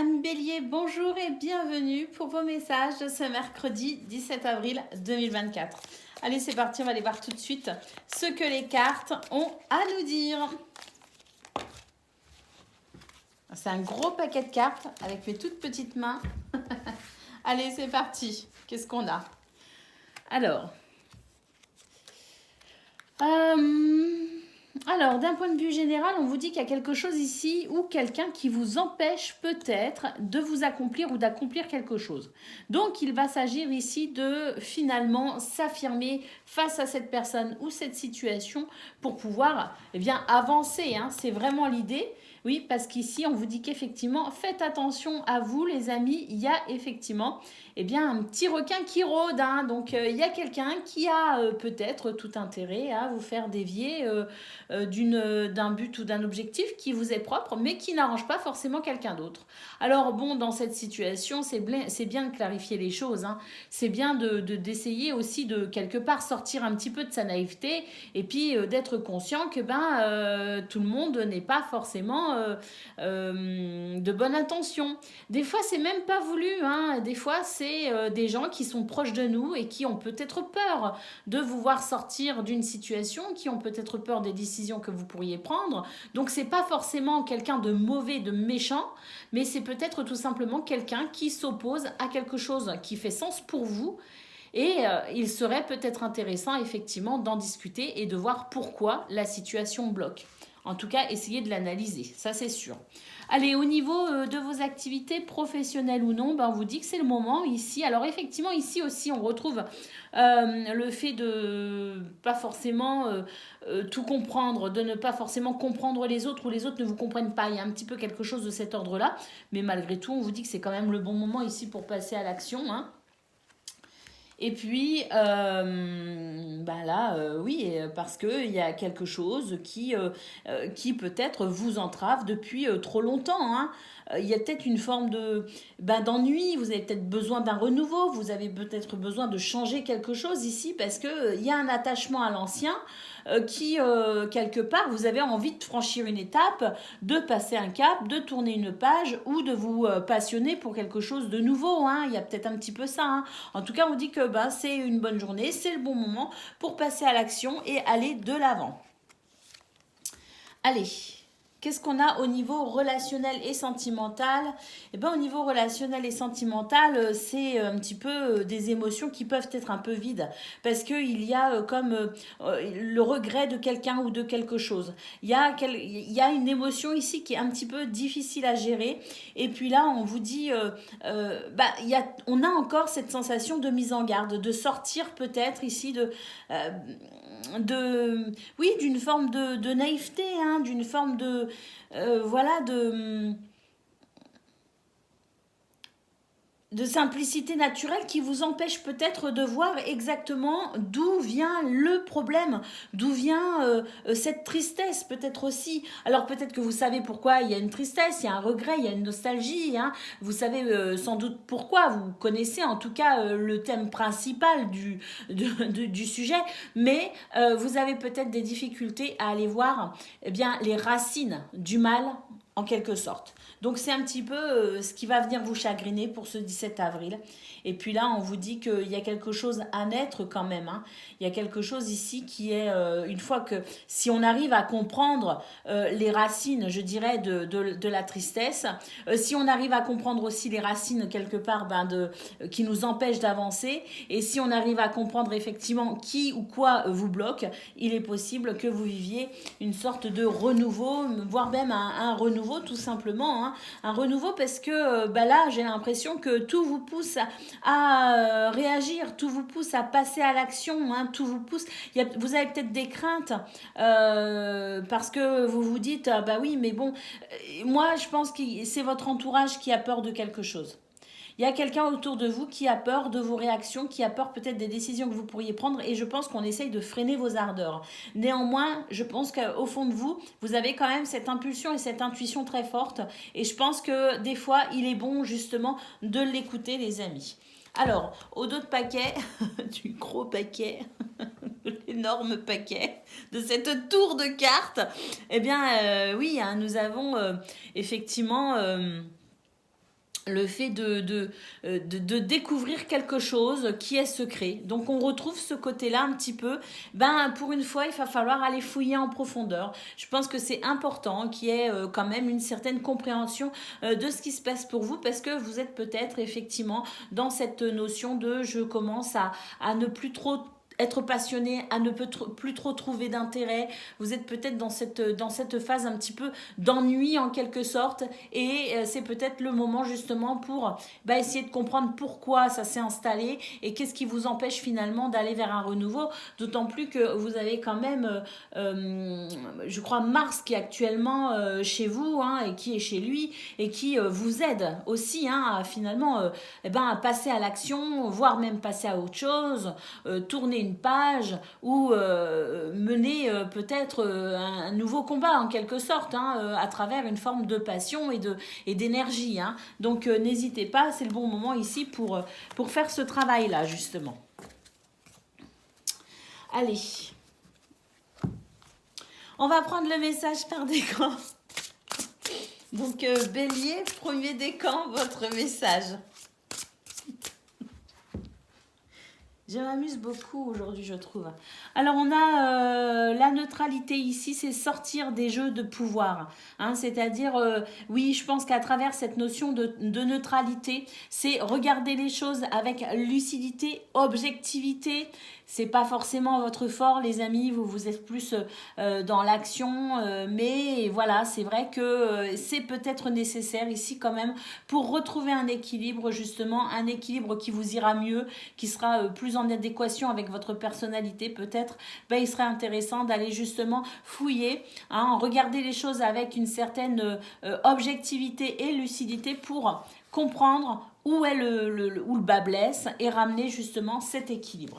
Amis Bélier, bonjour et bienvenue pour vos messages de ce mercredi 17 avril 2024. Allez, c'est parti, on va aller voir tout de suite ce que les cartes ont à nous dire. C'est un gros paquet de cartes avec mes toutes petites mains. Allez, c'est parti. Qu'est-ce qu'on a? Alors, d'un point de vue général, on vous dit qu'il y a quelque chose ici ou quelqu'un qui vous empêche peut-être de vous accomplir ou d'accomplir quelque chose. Donc, il va s'agir ici de finalement s'affirmer face à cette personne ou cette situation pour pouvoir avancer. C'est vraiment l'idée. Oui, parce qu'ici, on vous dit qu'effectivement, faites attention à vous, les amis. Il y a effectivement un petit requin qui rôde. Donc, il y a quelqu'un qui a peut-être tout intérêt à vous faire dévier d'un but ou d'un objectif qui vous est propre, mais qui n'arrange pas forcément quelqu'un d'autre. Alors, bon, dans cette situation, c'est bien de clarifier les choses. C'est bien d'essayer aussi de, quelque part, sortir un petit peu de sa naïveté et puis d'être conscient que tout le monde n'est pas forcément de bonne intention. Des fois, c'est même pas voulu. Des fois, c'est des gens qui sont proches de nous et qui ont peut-être peur de vous voir sortir d'une situation, qui ont peut-être peur des décisions que vous pourriez prendre. Donc, c'est pas forcément quelqu'un de mauvais, de méchant, mais c'est peut-être tout simplement quelqu'un qui s'oppose à quelque chose qui fait sens pour vous. Et il serait peut-être intéressant effectivement d'en discuter et de voir pourquoi la situation bloque. En tout cas, essayez de l'analyser, ça c'est sûr. Allez, au niveau de vos activités professionnelles ou non, on vous dit que c'est le moment ici. Alors effectivement, ici aussi, on retrouve le fait de pas forcément tout comprendre, de ne pas forcément comprendre les autres ou les autres ne vous comprennent pas. Il y a un petit peu quelque chose de cet ordre-là. Mais malgré tout, on vous dit que c'est quand même le bon moment ici pour passer à l'action. Et puis, oui, parce qu'il y a quelque chose qui peut-être vous entrave depuis trop longtemps. Il y a peut-être une forme d'ennui, vous avez peut-être besoin d'un renouveau, vous avez peut-être besoin de changer quelque chose ici parce qu'il y a un attachement à l'ancien qui, quelque part, vous avez envie de franchir une étape, de passer un cap, de tourner une page ou de vous passionner pour quelque chose de nouveau. Il y a peut-être un petit peu ça. En tout cas, on dit que c'est une bonne journée, c'est le bon moment pour passer à l'action et aller de l'avant. Allez, qu'est-ce qu'on a au niveau relationnel et sentimental? Au niveau relationnel et sentimental, c'est un petit peu des émotions qui peuvent être un peu vides parce qu'il y a comme le regret de quelqu'un ou de quelque chose. Il y a une émotion ici qui est un petit peu difficile à gérer. Et puis là, on vous dit, on a encore cette sensation de mise en garde, de sortir peut-être ici d'une forme de naïveté, d'une forme de simplicité naturelle qui vous empêche peut-être de voir exactement d'où vient le problème, d'où vient cette tristesse peut-être aussi. Alors peut-être que vous savez pourquoi il y a une tristesse, il y a un regret, il y a une nostalgie. Vous savez sans doute pourquoi, vous connaissez en tout cas le thème principal du sujet, mais vous avez peut-être des difficultés à aller voir les racines du mal en quelque sorte. Donc c'est un petit peu ce qui va venir vous chagriner pour ce 17 avril. Et puis là, on vous dit qu'il y a quelque chose à naître quand même. Il y a quelque chose ici qui est, une fois que, si on arrive à comprendre les racines, je dirais, de la tristesse, si on arrive à comprendre aussi les racines quelque part qui nous empêchent d'avancer, et si on arrive à comprendre effectivement qui ou quoi vous bloque, il est possible que vous viviez une sorte de renouveau, voire même un renouveau tout simplement. Un renouveau parce que là, j'ai l'impression que tout vous pousse à réagir, tout vous pousse à passer à l'action, tout vous pousse. Vous avez peut-être des craintes parce que vous vous dites, oui, mais bon, moi, je pense que c'est votre entourage qui a peur de quelque chose. Il y a quelqu'un autour de vous qui a peur de vos réactions, qui a peur peut-être des décisions que vous pourriez prendre et je pense qu'on essaye de freiner vos ardeurs. Néanmoins, je pense qu'au fond de vous, vous avez quand même cette impulsion et cette intuition très forte et je pense que des fois, il est bon justement de l'écouter, les amis. Alors, au dos de paquet, du gros paquet, de l'énorme paquet, de cette tour de cartes, oui, nous avons effectivement le fait de découvrir quelque chose qui est secret. Donc on retrouve ce côté-là un petit peu, ben pour une fois il va falloir aller fouiller en profondeur. Je pense que c'est important qu'il y ait quand même une certaine compréhension de ce qui se passe pour vous, parce que vous êtes peut-être effectivement dans cette notion de je commence à ne plus trop être passionné, à ne plus trop trouver d'intérêt. Vous êtes peut-être dans cette phase un petit peu d'ennui en quelque sorte, et c'est peut-être le moment justement pour essayer de comprendre pourquoi ça s'est installé et qu'est-ce qui vous empêche finalement d'aller vers un renouveau, d'autant plus que vous avez quand même, je crois, Mars qui est actuellement chez vous, hein, et qui est chez lui, et qui vous aide aussi, hein, à finalement à passer à l'action, voire même passer à autre chose, tourner une page ou mener peut-être un nouveau combat en quelque sorte, hein, à travers une forme de passion et d'énergie, hein. Donc n'hésitez pas, c'est le bon moment ici pour faire ce travail-là justement. Allez, on va prendre le message par décan. Donc Bélier, premier décan, votre message. Je m'amuse beaucoup aujourd'hui, je trouve. Alors, on a la neutralité ici, c'est sortir des jeux de pouvoir, hein, c'est-à-dire, oui, je pense qu'à travers cette notion de neutralité, c'est regarder les choses avec lucidité, objectivité. C'est pas forcément votre fort, les amis, vous êtes plus dans l'action, mais voilà, c'est vrai que c'est peut-être nécessaire ici quand même pour retrouver un équilibre, justement, un équilibre qui vous ira mieux, qui sera plus en adéquation avec votre personnalité peut-être. Il serait intéressant d'aller justement fouiller, hein, regarder les choses avec une certaine objectivité et lucidité pour comprendre où est où le bas blesse et ramener justement cet équilibre.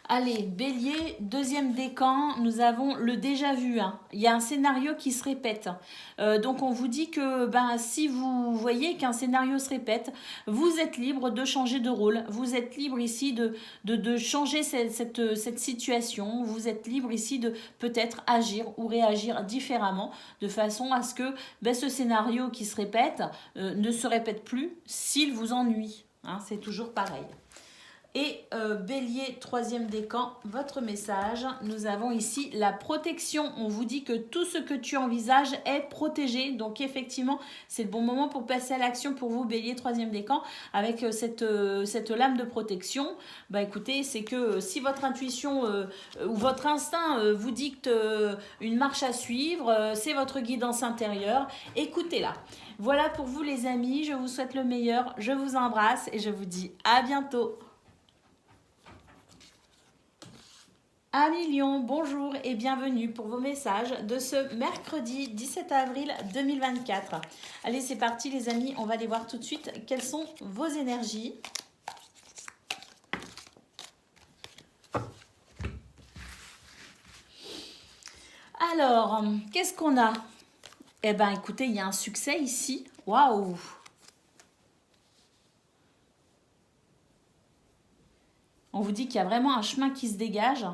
Allez, Bélier, deuxième décan, nous avons le déjà vu, hein. Il y a un scénario qui se répète. Donc on vous dit que si vous voyez qu'un scénario se répète, vous êtes libre de changer de rôle. Vous êtes libre ici de changer cette situation. Vous êtes libre ici de peut-être agir ou réagir différemment, de façon à ce que ce scénario qui se répète ne se répète plus s'il vous ennuie, hein. C'est toujours pareil. Et Bélier, troisième décan, votre message. Nous avons ici la protection. On vous dit que tout ce que tu envisages est protégé. Donc effectivement, c'est le bon moment pour passer à l'action pour vous, Bélier, troisième décan, avec cette lame de protection. Écoutez, c'est que si votre intuition ou votre instinct vous dicte une marche à suivre, c'est votre guidance intérieure, écoutez-la. Voilà pour vous les amis, je vous souhaite le meilleur, je vous embrasse et je vous dis à bientôt. Amis Lion, bonjour et bienvenue pour vos messages de ce mercredi 17 avril 2024. Allez, c'est parti les amis, on va aller voir tout de suite quelles sont vos énergies. Alors, qu'est-ce qu'on a? Écoutez, il y a un succès ici. Waouh! On vous dit qu'il y a vraiment un chemin qui se dégage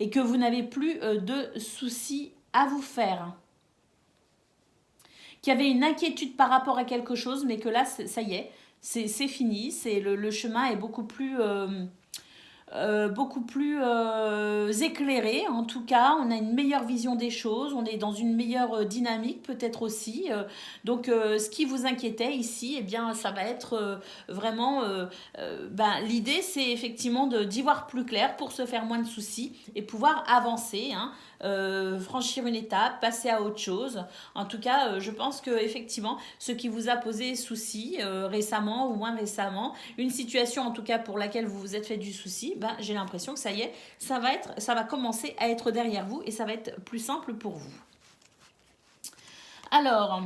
et que vous n'avez plus de soucis à vous faire. Qu'il y avait une inquiétude par rapport à quelque chose, mais que là, ça y est, c'est fini. Le chemin est beaucoup plus éclairé. En tout cas, on a une meilleure vision des choses, on est dans une meilleure dynamique peut-être aussi. Donc, ce qui vous inquiétait ici, ça va être vraiment... l'idée, c'est effectivement d'y voir plus clair pour se faire moins de soucis et pouvoir avancer, hein. Franchir une étape, passer à autre chose. En tout cas, je pense que effectivement, ce qui vous a posé souci récemment ou moins récemment, une situation en tout cas pour laquelle vous vous êtes fait du souci, j'ai l'impression que ça y est, ça va commencer à être derrière vous et ça va être plus simple pour vous. Alors,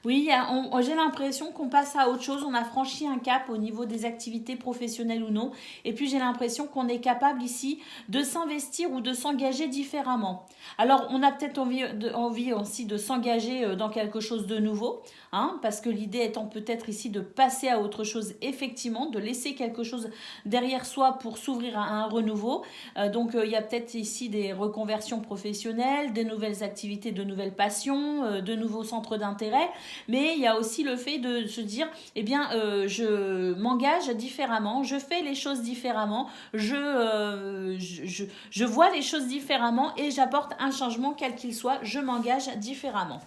Oui, j'ai l'impression qu'on passe à autre chose, on a franchi un cap au niveau des activités professionnelles ou non, et puis j'ai l'impression qu'on est capable ici de s'investir ou de s'engager différemment. Alors, on a peut-être envie aussi de s'engager dans quelque chose de nouveau, hein, parce que l'idée étant peut-être ici de passer à autre chose, effectivement, de laisser quelque chose derrière soi pour s'ouvrir à un renouveau. Donc, il y a peut-être ici des reconversions professionnelles, des nouvelles activités, de nouvelles passions, de nouveaux centres d'intérêt. Mais il y a aussi le fait de se dire, eh bien, je m'engage différemment, je fais les choses différemment, je vois les choses différemment et j'apporte un changement quel qu'il soit, je m'engage différemment.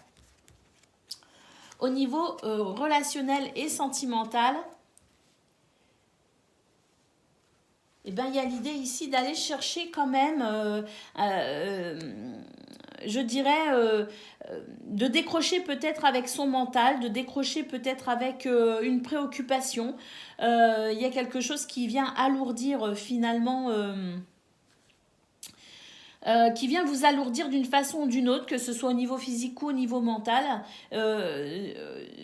Au niveau relationnel et sentimental, eh ben, il y a l'idée ici d'aller chercher quand même, je dirais, de décrocher peut-être avec son mental, de décrocher peut-être avec une préoccupation. Il y a quelque chose qui vient alourdir finalement... qui vient vous alourdir d'une façon ou d'une autre, que ce soit au niveau physique ou au niveau mental.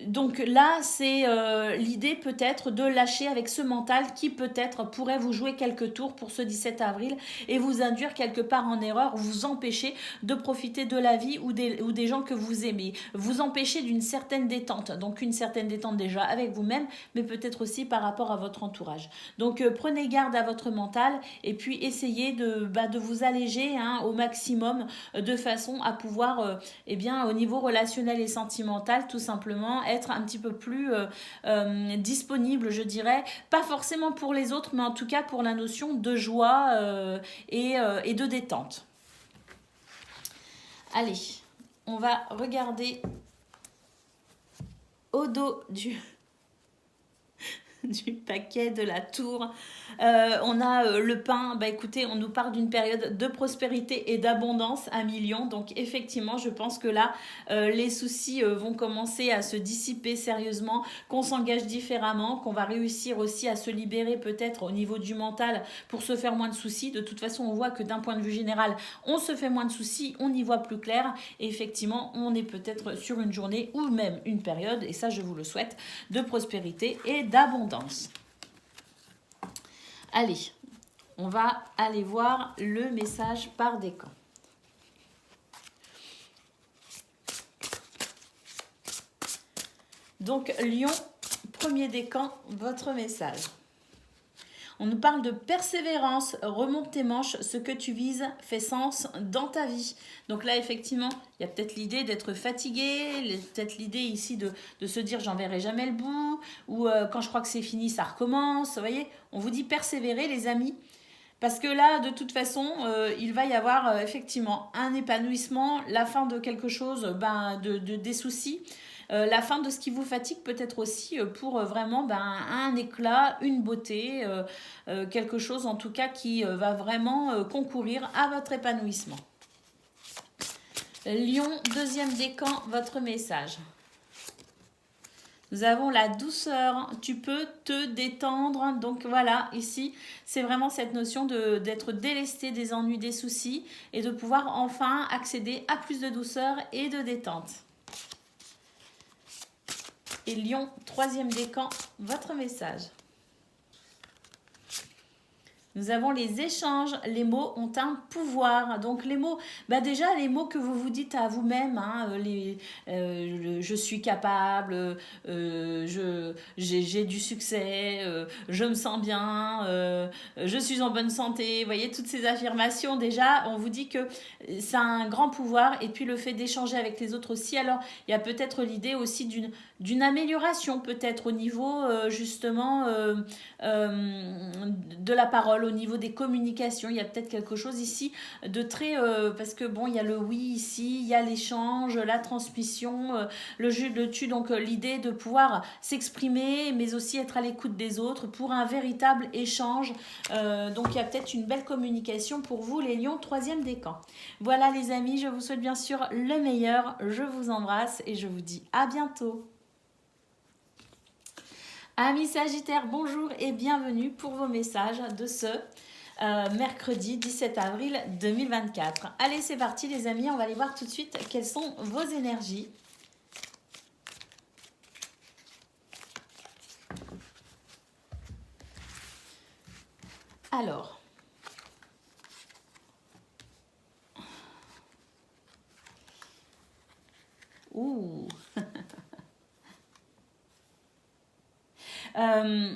Donc là, c'est l'idée peut-être de lâcher avec ce mental qui peut-être pourrait vous jouer quelques tours pour ce 17 avril et vous induire quelque part en erreur, vous empêcher de profiter de la vie ou des gens que vous aimez, vous empêcher d'une certaine détente. Donc une certaine détente déjà avec vous-même, mais peut-être aussi par rapport à votre entourage. Donc prenez garde à votre mental et puis essayez de vous alléger, hein, au maximum, de façon à pouvoir, eh bien, au niveau relationnel et sentimental, tout simplement être un petit peu plus disponible, je dirais, pas forcément pour les autres, mais en tout cas pour la notion de joie et de détente. Allez, on va regarder au dos du paquet de la tour. On a le pain. Bah écoutez, on nous parle d'une période de prospérité et d'abondance à millions. Donc effectivement, je pense que là, les soucis vont commencer à se dissiper sérieusement, qu'on s'engage différemment, qu'on va réussir aussi à se libérer peut-être au niveau du mental pour se faire moins de soucis. De toute façon, on voit que d'un point de vue général, on se fait moins de soucis, on y voit plus clair. Et effectivement, on est peut-être sur une journée ou même une période, et ça je vous le souhaite, de prospérité et d'abondance. Allez, on va aller voir le message par décan. Donc, Lion, premier décan, votre message. On nous parle de persévérance, remonte tes manches, ce que tu vises fait sens dans ta vie. Donc là, effectivement, il y a peut-être l'idée d'être fatigué, peut-être l'idée ici de se dire j'en verrai jamais le bout, ou quand je crois que c'est fini, ça recommence. Vous voyez, on vous dit persévérer, les amis. Parce que là, de toute façon, il va y avoir effectivement un épanouissement, la fin de quelque chose, des soucis. La fin de ce qui vous fatigue peut-être aussi pour vraiment un éclat, une beauté, quelque chose en tout cas qui va vraiment concourir à votre épanouissement. Lion, deuxième décan, votre message. Nous avons la douceur, tu peux te détendre. Donc voilà, ici, c'est vraiment cette notion d'être délesté des ennuis, des soucis et de pouvoir enfin accéder à plus de douceur et de détente. Et Lion, troisième décan, votre message. Nous avons les échanges, les mots ont un pouvoir. Donc les mots, déjà les mots que vous vous dites à vous-même, hein, je suis capable, j'ai du succès, je me sens bien, je suis en bonne santé. Vous voyez, toutes ces affirmations, déjà, on vous dit que ça a un grand pouvoir. Et puis le fait d'échanger avec les autres aussi. Alors, il y a peut-être l'idée aussi d'une amélioration, peut-être au niveau justement de la parole, au niveau des communications. Il y a peut-être quelque chose ici de très... parce que bon, il y a le oui ici, il y a l'échange, la transmission, le tu, donc l'idée de pouvoir s'exprimer, mais aussi être à l'écoute des autres pour un véritable échange. Donc il y a peut-être une belle communication pour vous, les lions, troisième décan. Voilà les amis, je vous souhaite bien sûr le meilleur. Je vous embrasse et je vous dis à bientôt. Amis Sagittaires, bonjour et bienvenue pour vos messages de ce mercredi 17 avril 2024. Allez, c'est parti les amis, on va aller voir tout de suite quelles sont vos énergies. Alors, ouh. Euh,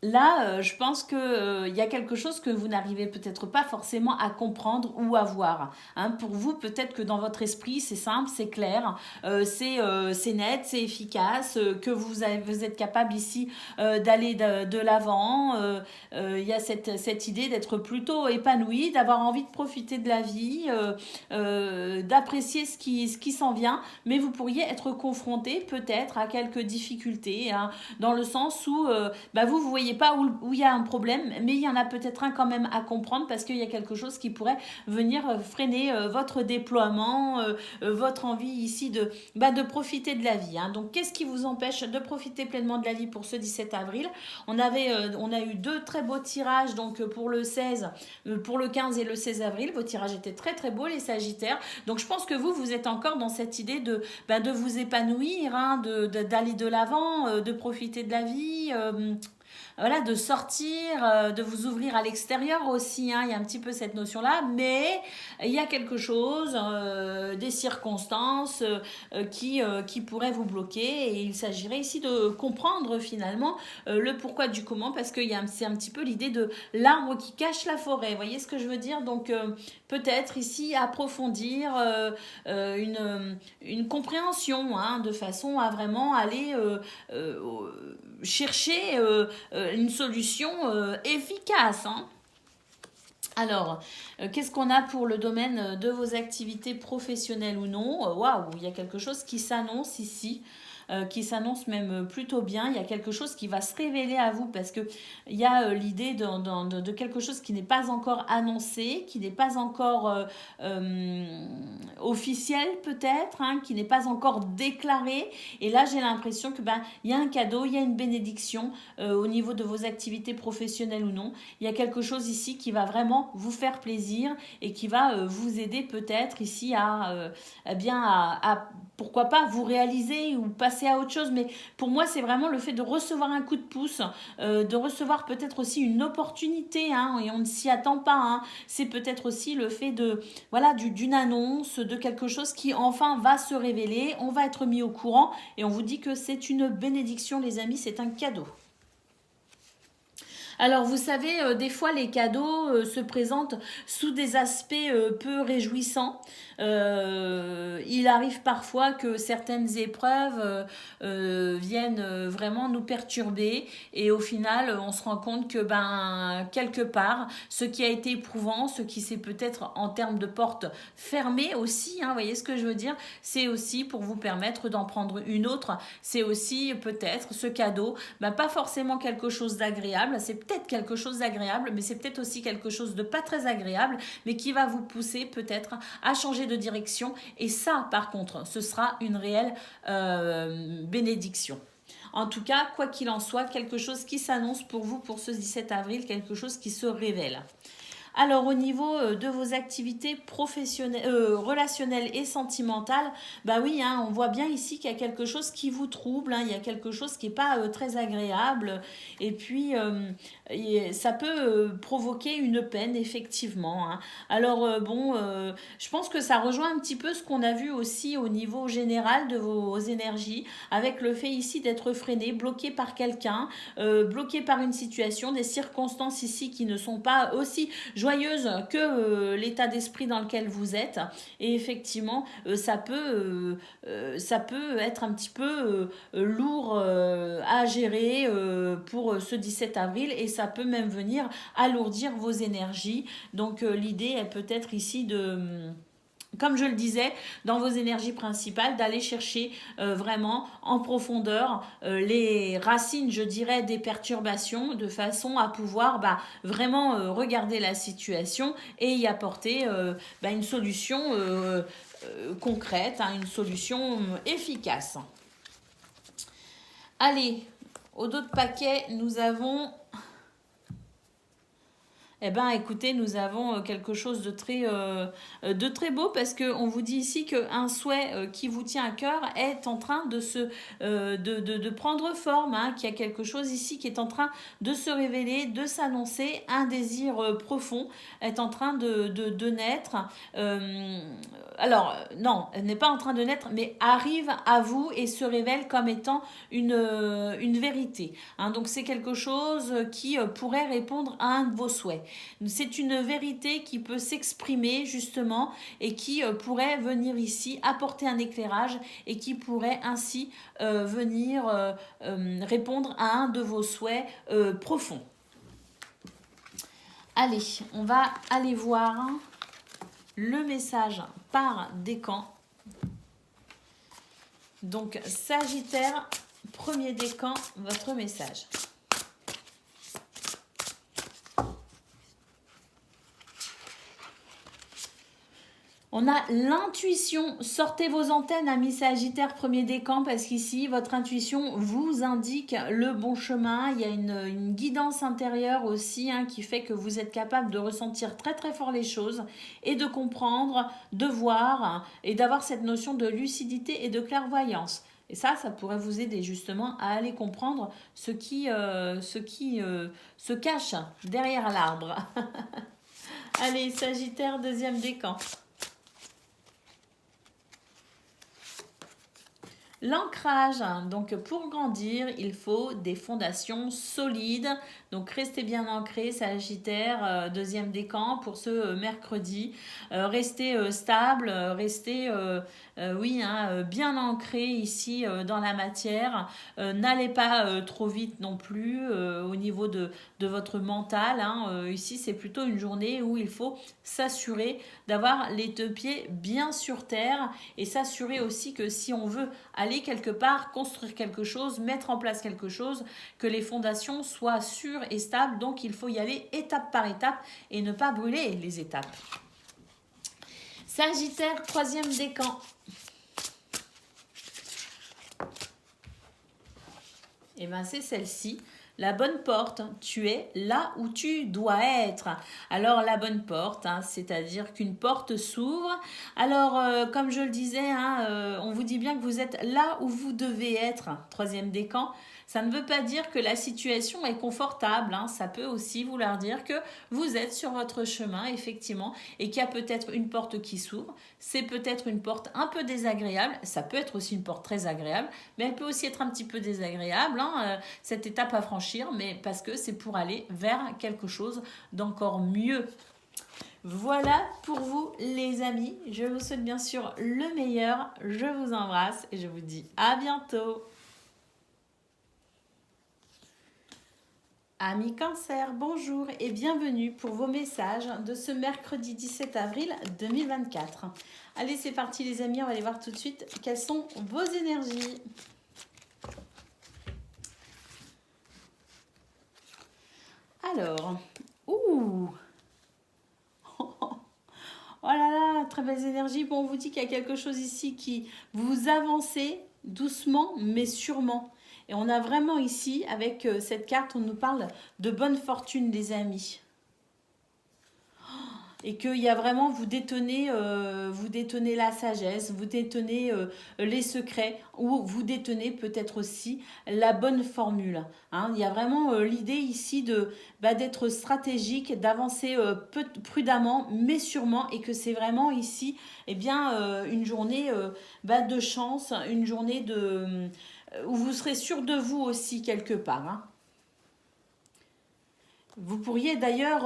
Là, je pense que y a quelque chose que vous n'arrivez peut-être pas forcément à comprendre ou à voir. Hein. Pour vous, peut-être que dans votre esprit, c'est simple, c'est clair, c'est net, c'est efficace, que vous êtes capable ici d'aller de l'avant. Il y a cette idée d'être plutôt épanoui, d'avoir envie de profiter de la vie, d'apprécier ce qui s'en vient. Mais vous pourriez être confronté peut-être à quelques difficultés, hein, dans le sens où bah vous voyez pas où il y a un problème, mais il y en a peut-être un quand même à comprendre parce qu'il y a quelque chose qui pourrait venir freiner votre déploiement, votre envie ici de profiter de la vie. Hein. Donc, qu'est-ce qui vous empêche de profiter pleinement de la vie pour ce 17 avril? On a eu deux très beaux tirages, donc pour le 16, pour le 15 et le 16 avril. Vos tirages étaient très très beaux, les Sagittaires. Donc, je pense que vous êtes encore dans cette idée de vous épanouir, hein, d'aller de l'avant, de profiter de la vie. Voilà, de sortir, de vous ouvrir à l'extérieur aussi, hein, il y a un petit peu cette notion-là, mais il y a quelque chose, des circonstances qui pourraient vous bloquer, et il s'agirait ici de comprendre finalement le pourquoi du comment, parce que c'est un petit peu l'idée de l'arbre qui cache la forêt, vous voyez ce que je veux dire? Donc peut-être ici approfondir une compréhension, hein, de façon à vraiment aller chercher une solution efficace. Hein. Alors, qu'est-ce qu'on a pour le domaine de vos activités professionnelles ou non? Waouh, il y a quelque chose qui s'annonce ici. Qui s'annonce même plutôt bien. Il y a quelque chose qui va se révéler à vous parce que il y a l'idée de quelque chose qui n'est pas encore annoncé, qui n'est pas encore officiel peut-être, hein, qui n'est pas encore déclaré. Et là, j'ai l'impression que il y a un cadeau, il y a une bénédiction au niveau de vos activités professionnelles ou non. Il y a quelque chose ici qui va vraiment vous faire plaisir et qui va vous aider peut-être ici à pourquoi pas vous réaliser ou passer à autre chose. Mais pour moi, c'est vraiment le fait de recevoir un coup de pouce, de recevoir peut-être aussi une opportunité, hein, et on ne s'y attend pas. Hein. C'est peut-être aussi le fait d'une annonce, de quelque chose qui enfin va se révéler. On va être mis au courant et on vous dit que c'est une bénédiction, les amis, c'est un cadeau. Alors, vous savez, des fois, les cadeaux se présentent sous des aspects peu réjouissants. Il arrive parfois que certaines épreuves viennent vraiment nous perturber et au final, on se rend compte que quelque part, ce qui a été éprouvant, ce qui s'est peut-être en termes de porte fermée aussi, hein, vous voyez ce que je veux dire, c'est aussi pour vous permettre d'en prendre une autre. C'est aussi peut-être ce cadeau, pas forcément quelque chose d'agréable, c'est peut-être quelque chose d'agréable, mais c'est peut-être aussi quelque chose de pas très agréable, mais qui va vous pousser peut-être à changer de direction. Et ça, par contre, ce sera une réelle bénédiction. En tout cas, quoi qu'il en soit, quelque chose qui s'annonce pour vous pour ce 17 avril, quelque chose qui se révèle. Alors au niveau de vos activités professionnelles, relationnelles et sentimentales, oui, hein, on voit bien ici qu'il y a quelque chose qui vous trouble, hein, il y a quelque chose qui n'est pas très agréable, et puis ça peut provoquer une peine effectivement. Hein. Alors je pense que ça rejoint un petit peu ce qu'on a vu aussi au niveau général de vos énergies, avec le fait ici d'être freiné, bloqué par quelqu'un, bloqué par une situation, des circonstances ici qui ne sont pas aussi joyeuse que l'état d'esprit dans lequel vous êtes, et effectivement ça peut être un petit peu lourd à gérer pour ce 17 avril, et ça peut même venir alourdir vos énergies. Donc l'idée est peut-être ici comme je le disais, dans vos énergies principales, d'aller chercher vraiment en profondeur les racines, je dirais, des perturbations, de façon à pouvoir vraiment regarder la situation et y apporter une solution concrète, hein, une solution efficace. Allez, au dos de paquet, nous avons Eh ben, écoutez, nous avons quelque chose de très beau parce qu'on vous dit ici qu'un souhait qui vous tient à cœur est en train de prendre forme, hein, qu'il y a quelque chose ici qui est en train de se révéler, de s'annoncer, un désir profond est en train de naître. Alors, non, elle n'est pas en train de naître, mais arrive à vous et se révèle comme étant une vérité. Hein. Donc, c'est quelque chose qui pourrait répondre à un de vos souhaits. C'est une vérité qui peut s'exprimer justement et qui pourrait venir ici apporter un éclairage et qui pourrait ainsi venir répondre à un de vos souhaits profonds. Allez, on va aller voir le message par décan. Donc, Sagittaire, premier décan, votre message. On a l'intuition. Sortez vos antennes, amis Sagittaire, premier décan, parce qu'ici, votre intuition vous indique le bon chemin. Il y a une guidance intérieure aussi, hein, qui fait que vous êtes capable de ressentir très très fort les choses et de comprendre, de voir, hein, et d'avoir cette notion de lucidité et de clairvoyance. Et ça pourrait vous aider justement à aller comprendre ce qui se cache derrière l'arbre. Allez, Sagittaire, deuxième décan. L'ancrage, donc pour grandir, il faut des fondations solides. Donc restez bien ancré, Sagittaire, deuxième décan pour ce mercredi. Restez stable, restez oui, hein, bien ancré ici dans la matière. N'allez pas trop vite non plus au niveau de votre mental. Hein. Ici, c'est plutôt une journée où il faut s'assurer d'avoir les deux pieds bien sur terre et s'assurer aussi que si on veut aller quelque part, construire quelque chose, mettre en place quelque chose, que les fondations soient sûres et stables. Donc, il faut y aller étape par étape et ne pas brûler les étapes. Sagittaire, troisième décan. Et bien, c'est celle-ci. La bonne porte, tu es là où tu dois être. Alors, la bonne porte, hein, c'est-à-dire qu'une porte s'ouvre. Alors, comme je le disais, hein, on vous dit bien que vous êtes là où vous devez être. Troisième décan. Ça ne veut pas dire que la situation est confortable. Hein. Ça peut aussi vouloir dire que vous êtes sur votre chemin, effectivement, et qu'il y a peut-être une porte qui s'ouvre. C'est peut-être une porte un peu désagréable. Ça peut être aussi une porte très agréable, mais elle peut aussi être un petit peu désagréable, hein, cette étape à franchir, mais parce que c'est pour aller vers quelque chose d'encore mieux. Voilà pour vous les amis. Je vous souhaite bien sûr le meilleur. Je vous embrasse et je vous dis à bientôt. Amis Cancer, bonjour et bienvenue pour vos messages de ce mercredi 17 avril 2024. Allez, c'est parti les amis, on va aller voir tout de suite quelles sont vos énergies. Alors, ouh, oh là là, très belles énergies. Bon, on vous dit qu'il y a quelque chose ici qui vous avancez doucement mais sûrement. Et on a vraiment ici, avec cette carte, on nous parle de bonne fortune, les amis. Et qu'il y a vraiment, vous détenez la sagesse, vous détenez les secrets, ou vous détenez peut-être aussi la bonne formule. Hein. Il y a vraiment l'idée ici d'être stratégique, d'avancer prudemment, mais sûrement, et que c'est vraiment ici une journée de chance, une journée où vous serez sûr de vous aussi quelque part. Hein. Vous pourriez d'ailleurs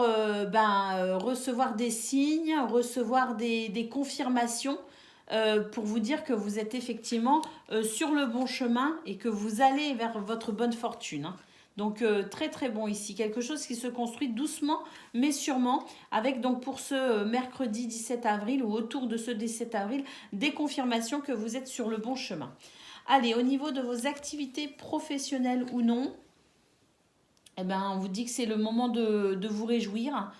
recevoir des signes, recevoir des confirmations pour vous dire que vous êtes effectivement sur le bon chemin et que vous allez vers votre bonne fortune. Hein. Donc très très bon ici, quelque chose qui se construit doucement mais sûrement avec donc pour ce mercredi 17 avril ou autour de ce 17 avril des confirmations que vous êtes sur le bon chemin. Allez, au niveau de vos activités professionnelles ou non, eh ben, on vous dit que c'est le moment de vous réjouir.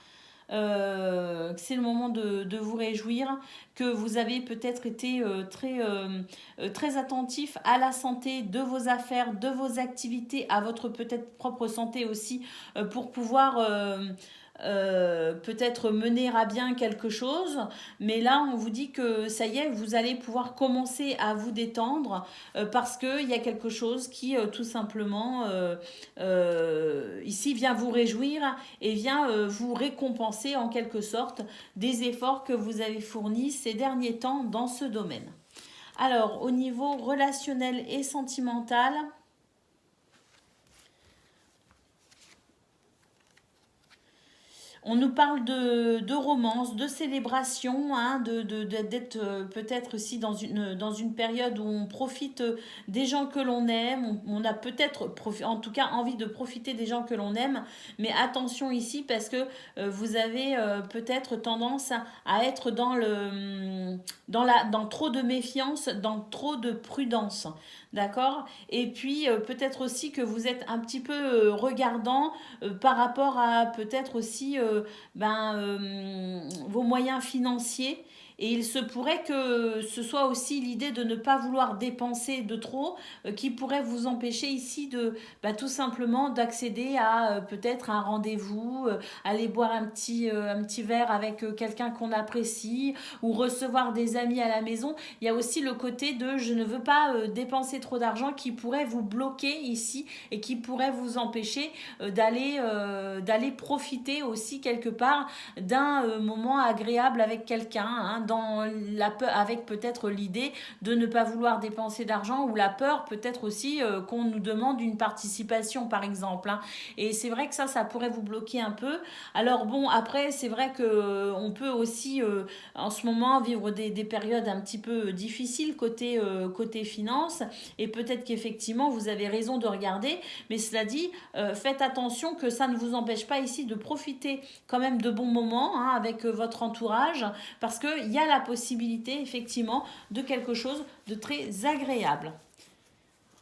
C'est le moment de vous réjouir, que vous avez peut-être été très attentif à la santé de vos affaires, de vos activités, à votre peut-être propre santé aussi, pour pouvoir peut-être mener à bien quelque chose, mais là on vous dit que ça y est, vous allez pouvoir commencer à vous détendre parce qu'il y a quelque chose qui tout simplement ici vient vous réjouir et vient vous récompenser en quelque sorte des efforts que vous avez fournis ces derniers temps dans ce domaine. Alors au niveau relationnel et sentimental, on nous parle de romance, de célébration, hein, d'être peut-être aussi dans une période où on profite des gens que l'on aime. On a peut-être, en tout cas, envie de profiter des gens que l'on aime. Mais attention ici parce que vous avez peut-être tendance à être dans trop de méfiance, dans trop de prudence. D'accord? Et puis peut-être aussi que vous êtes un petit peu regardant par rapport à peut-être aussi vos moyens financiers. Et il se pourrait que ce soit aussi l'idée de ne pas vouloir dépenser de trop qui pourrait vous empêcher ici de tout simplement d'accéder à peut-être un rendez-vous, aller boire un petit verre avec quelqu'un qu'on apprécie ou recevoir des amis à la maison. Il y a aussi le côté de je ne veux pas dépenser trop d'argent qui pourrait vous bloquer ici et qui pourrait vous empêcher d'aller profiter aussi quelque part d'un moment agréable avec quelqu'un, hein, avec peut-être l'idée de ne pas vouloir dépenser d'argent ou la peur peut-être aussi qu'on nous demande une participation par exemple, hein. Et c'est vrai que ça pourrait vous bloquer un peu. Alors bon, après c'est vrai que on peut aussi en ce moment vivre des périodes un petit peu difficiles côté finance et peut-être qu'effectivement vous avez raison de regarder, mais cela dit, faites attention que ça ne vous empêche pas ici de profiter quand même de bons moments, hein, avec votre entourage, parce qu'il y a la possibilité effectivement de quelque chose de très agréable.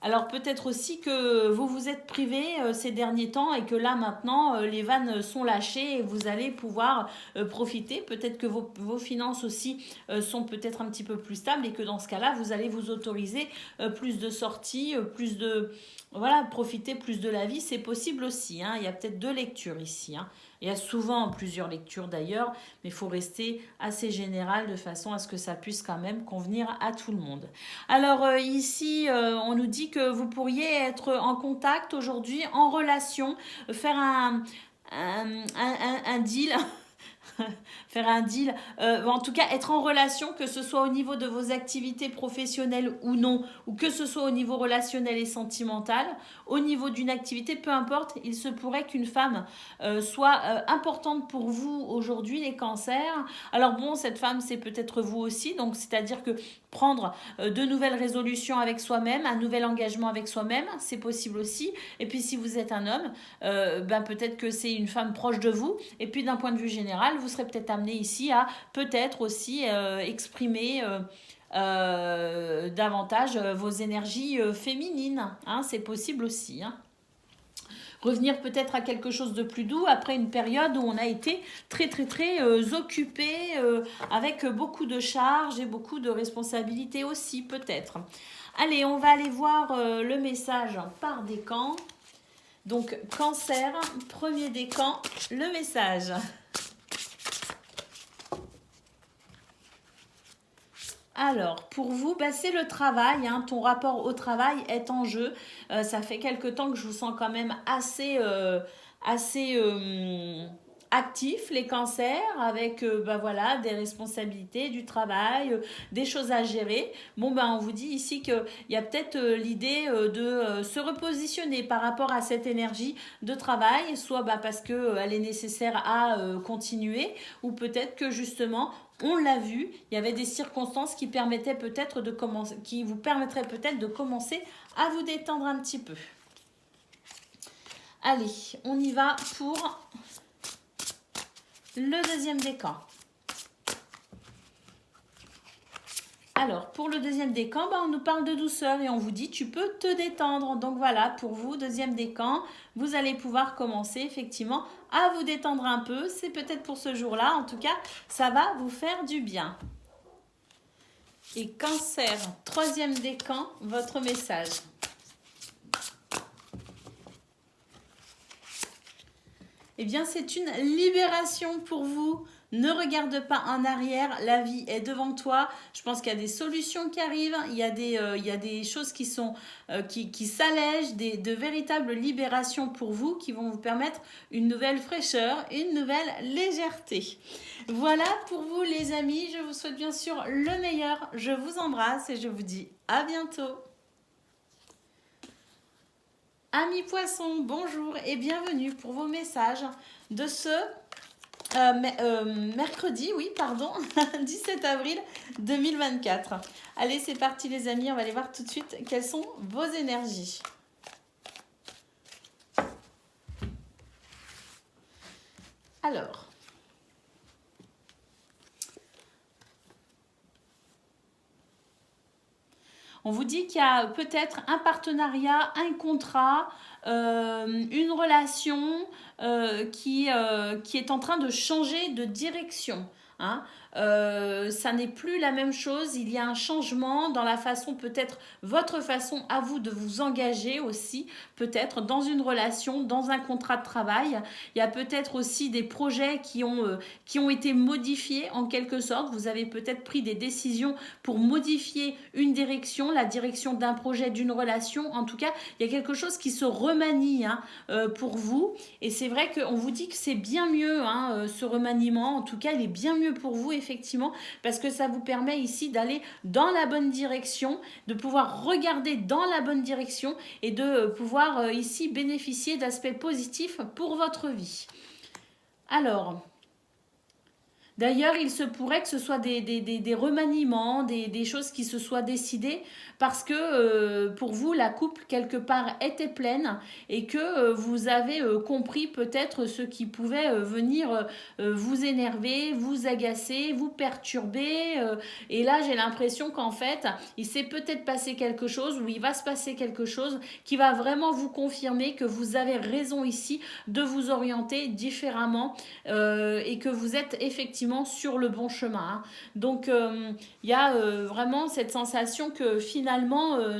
Alors peut-être aussi que vous vous êtes privé ces derniers temps et que là maintenant les vannes sont lâchées et vous allez pouvoir profiter. Peut-être que vos finances aussi sont peut-être un petit peu plus stables et que dans ce cas-là vous allez vous autoriser plus de sorties, plus de... Voilà, profiter plus de la vie, c'est possible aussi, hein. Il y a peut-être deux lectures ici, hein. Il y a souvent plusieurs lectures d'ailleurs, mais il faut rester assez général de façon à ce que ça puisse quand même convenir à tout le monde. Alors ici, on nous dit que vous pourriez être en contact aujourd'hui, en relation, faire un deal. Faire un deal, en tout cas être en relation, que ce soit au niveau de vos activités professionnelles ou non, ou que ce soit au niveau relationnel et sentimental, au niveau d'une activité, peu importe, il se pourrait qu'une femme soit importante pour vous aujourd'hui, les cancers. Alors bon, cette femme, c'est peut-être vous aussi, donc c'est-à-dire que prendre de nouvelles résolutions avec soi-même, un nouvel engagement avec soi-même, c'est possible aussi. Et puis si vous êtes un homme, peut-être que c'est une femme proche de vous. Et puis d'un point de vue général, vous serez peut-être amené ici à peut-être aussi exprimer davantage vos énergies féminines, hein, c'est possible aussi, hein. Revenir peut-être à quelque chose de plus doux après une période où on a été très très très occupé avec beaucoup de charges et beaucoup de responsabilités aussi peut-être. Allez, on va aller voir le message par décan. Donc cancer, premier décan, le message. Alors, pour vous, c'est le travail, hein, ton rapport au travail est en jeu. Ça fait quelque temps que je vous sens quand même assez actif, les cancers, avec voilà, des responsabilités, du travail, des choses à gérer. Bon, on vous dit ici qu'il y a peut-être l'idée de se repositionner par rapport à cette énergie de travail, soit parce qu'elle est nécessaire à continuer, ou peut-être que justement, on l'a vu, il y avait des circonstances qui permettaient peut-être de commencer, qui vous permettraient peut-être de commencer à vous détendre un petit peu. Allez, on y va pour le deuxième décan. Alors, pour le deuxième décan, on nous parle de douceur et on vous dit tu peux te détendre. Donc voilà, pour vous, deuxième décan, vous allez pouvoir commencer effectivement à vous détendre un peu. C'est peut-être pour ce jour-là. En tout cas, ça va vous faire du bien. Et cancer, troisième décan, votre message. Eh bien, c'est une libération pour vous. Ne regarde pas en arrière, la vie est devant toi. Je pense qu'il y a des solutions qui arrivent, il y a des choses qui sont qui s'allègent, de véritables libérations pour vous qui vont vous permettre une nouvelle fraîcheur, une nouvelle légèreté. Voilà pour vous les amis, je vous souhaite bien sûr le meilleur. Je vous embrasse et je vous dis à bientôt. Amis poissons, bonjour et bienvenue pour vos messages de ce mercredi, oui, pardon, 17 avril 2024. Allez, c'est parti les amis, on va aller voir tout de suite quelles sont vos énergies. Alors, on vous dit qu'il y a peut-être un partenariat, un contrat, une relation qui est en train de changer de direction. Hein. Ça n'est plus la même chose, il y a un changement dans la façon, peut-être votre façon à vous de vous engager aussi, peut-être dans une relation, dans un contrat de travail. Il y a peut-être aussi des projets qui ont été modifiés en quelque sorte. Vous avez peut-être pris des décisions pour modifier une direction, la direction d'un projet, d'une relation. En tout cas, il y a quelque chose qui se remanie pour vous. Et c'est vrai qu'on vous dit que c'est bien mieux, ce remaniement. En tout cas, il est bien mieux pour vous, effectivement, parce que ça vous permet ici d'aller dans la bonne direction, de pouvoir regarder dans la bonne direction et de pouvoir ici bénéficier d'aspects positifs pour votre vie. Alors, d'ailleurs, il se pourrait que ce soit des remaniements, des choses qui se soient décidées parce que pour vous, la coupe, quelque part, était pleine et que vous avez compris peut-être ce qui pouvait venir vous énerver, vous agacer, vous perturber. Et là, j'ai l'impression qu'en fait, il s'est peut-être passé quelque chose ou il va se passer quelque chose qui va vraiment vous confirmer que vous avez raison ici de vous orienter différemment et que vous êtes effectivement sur le bon chemin. Donc, il y a vraiment cette sensation que finalement,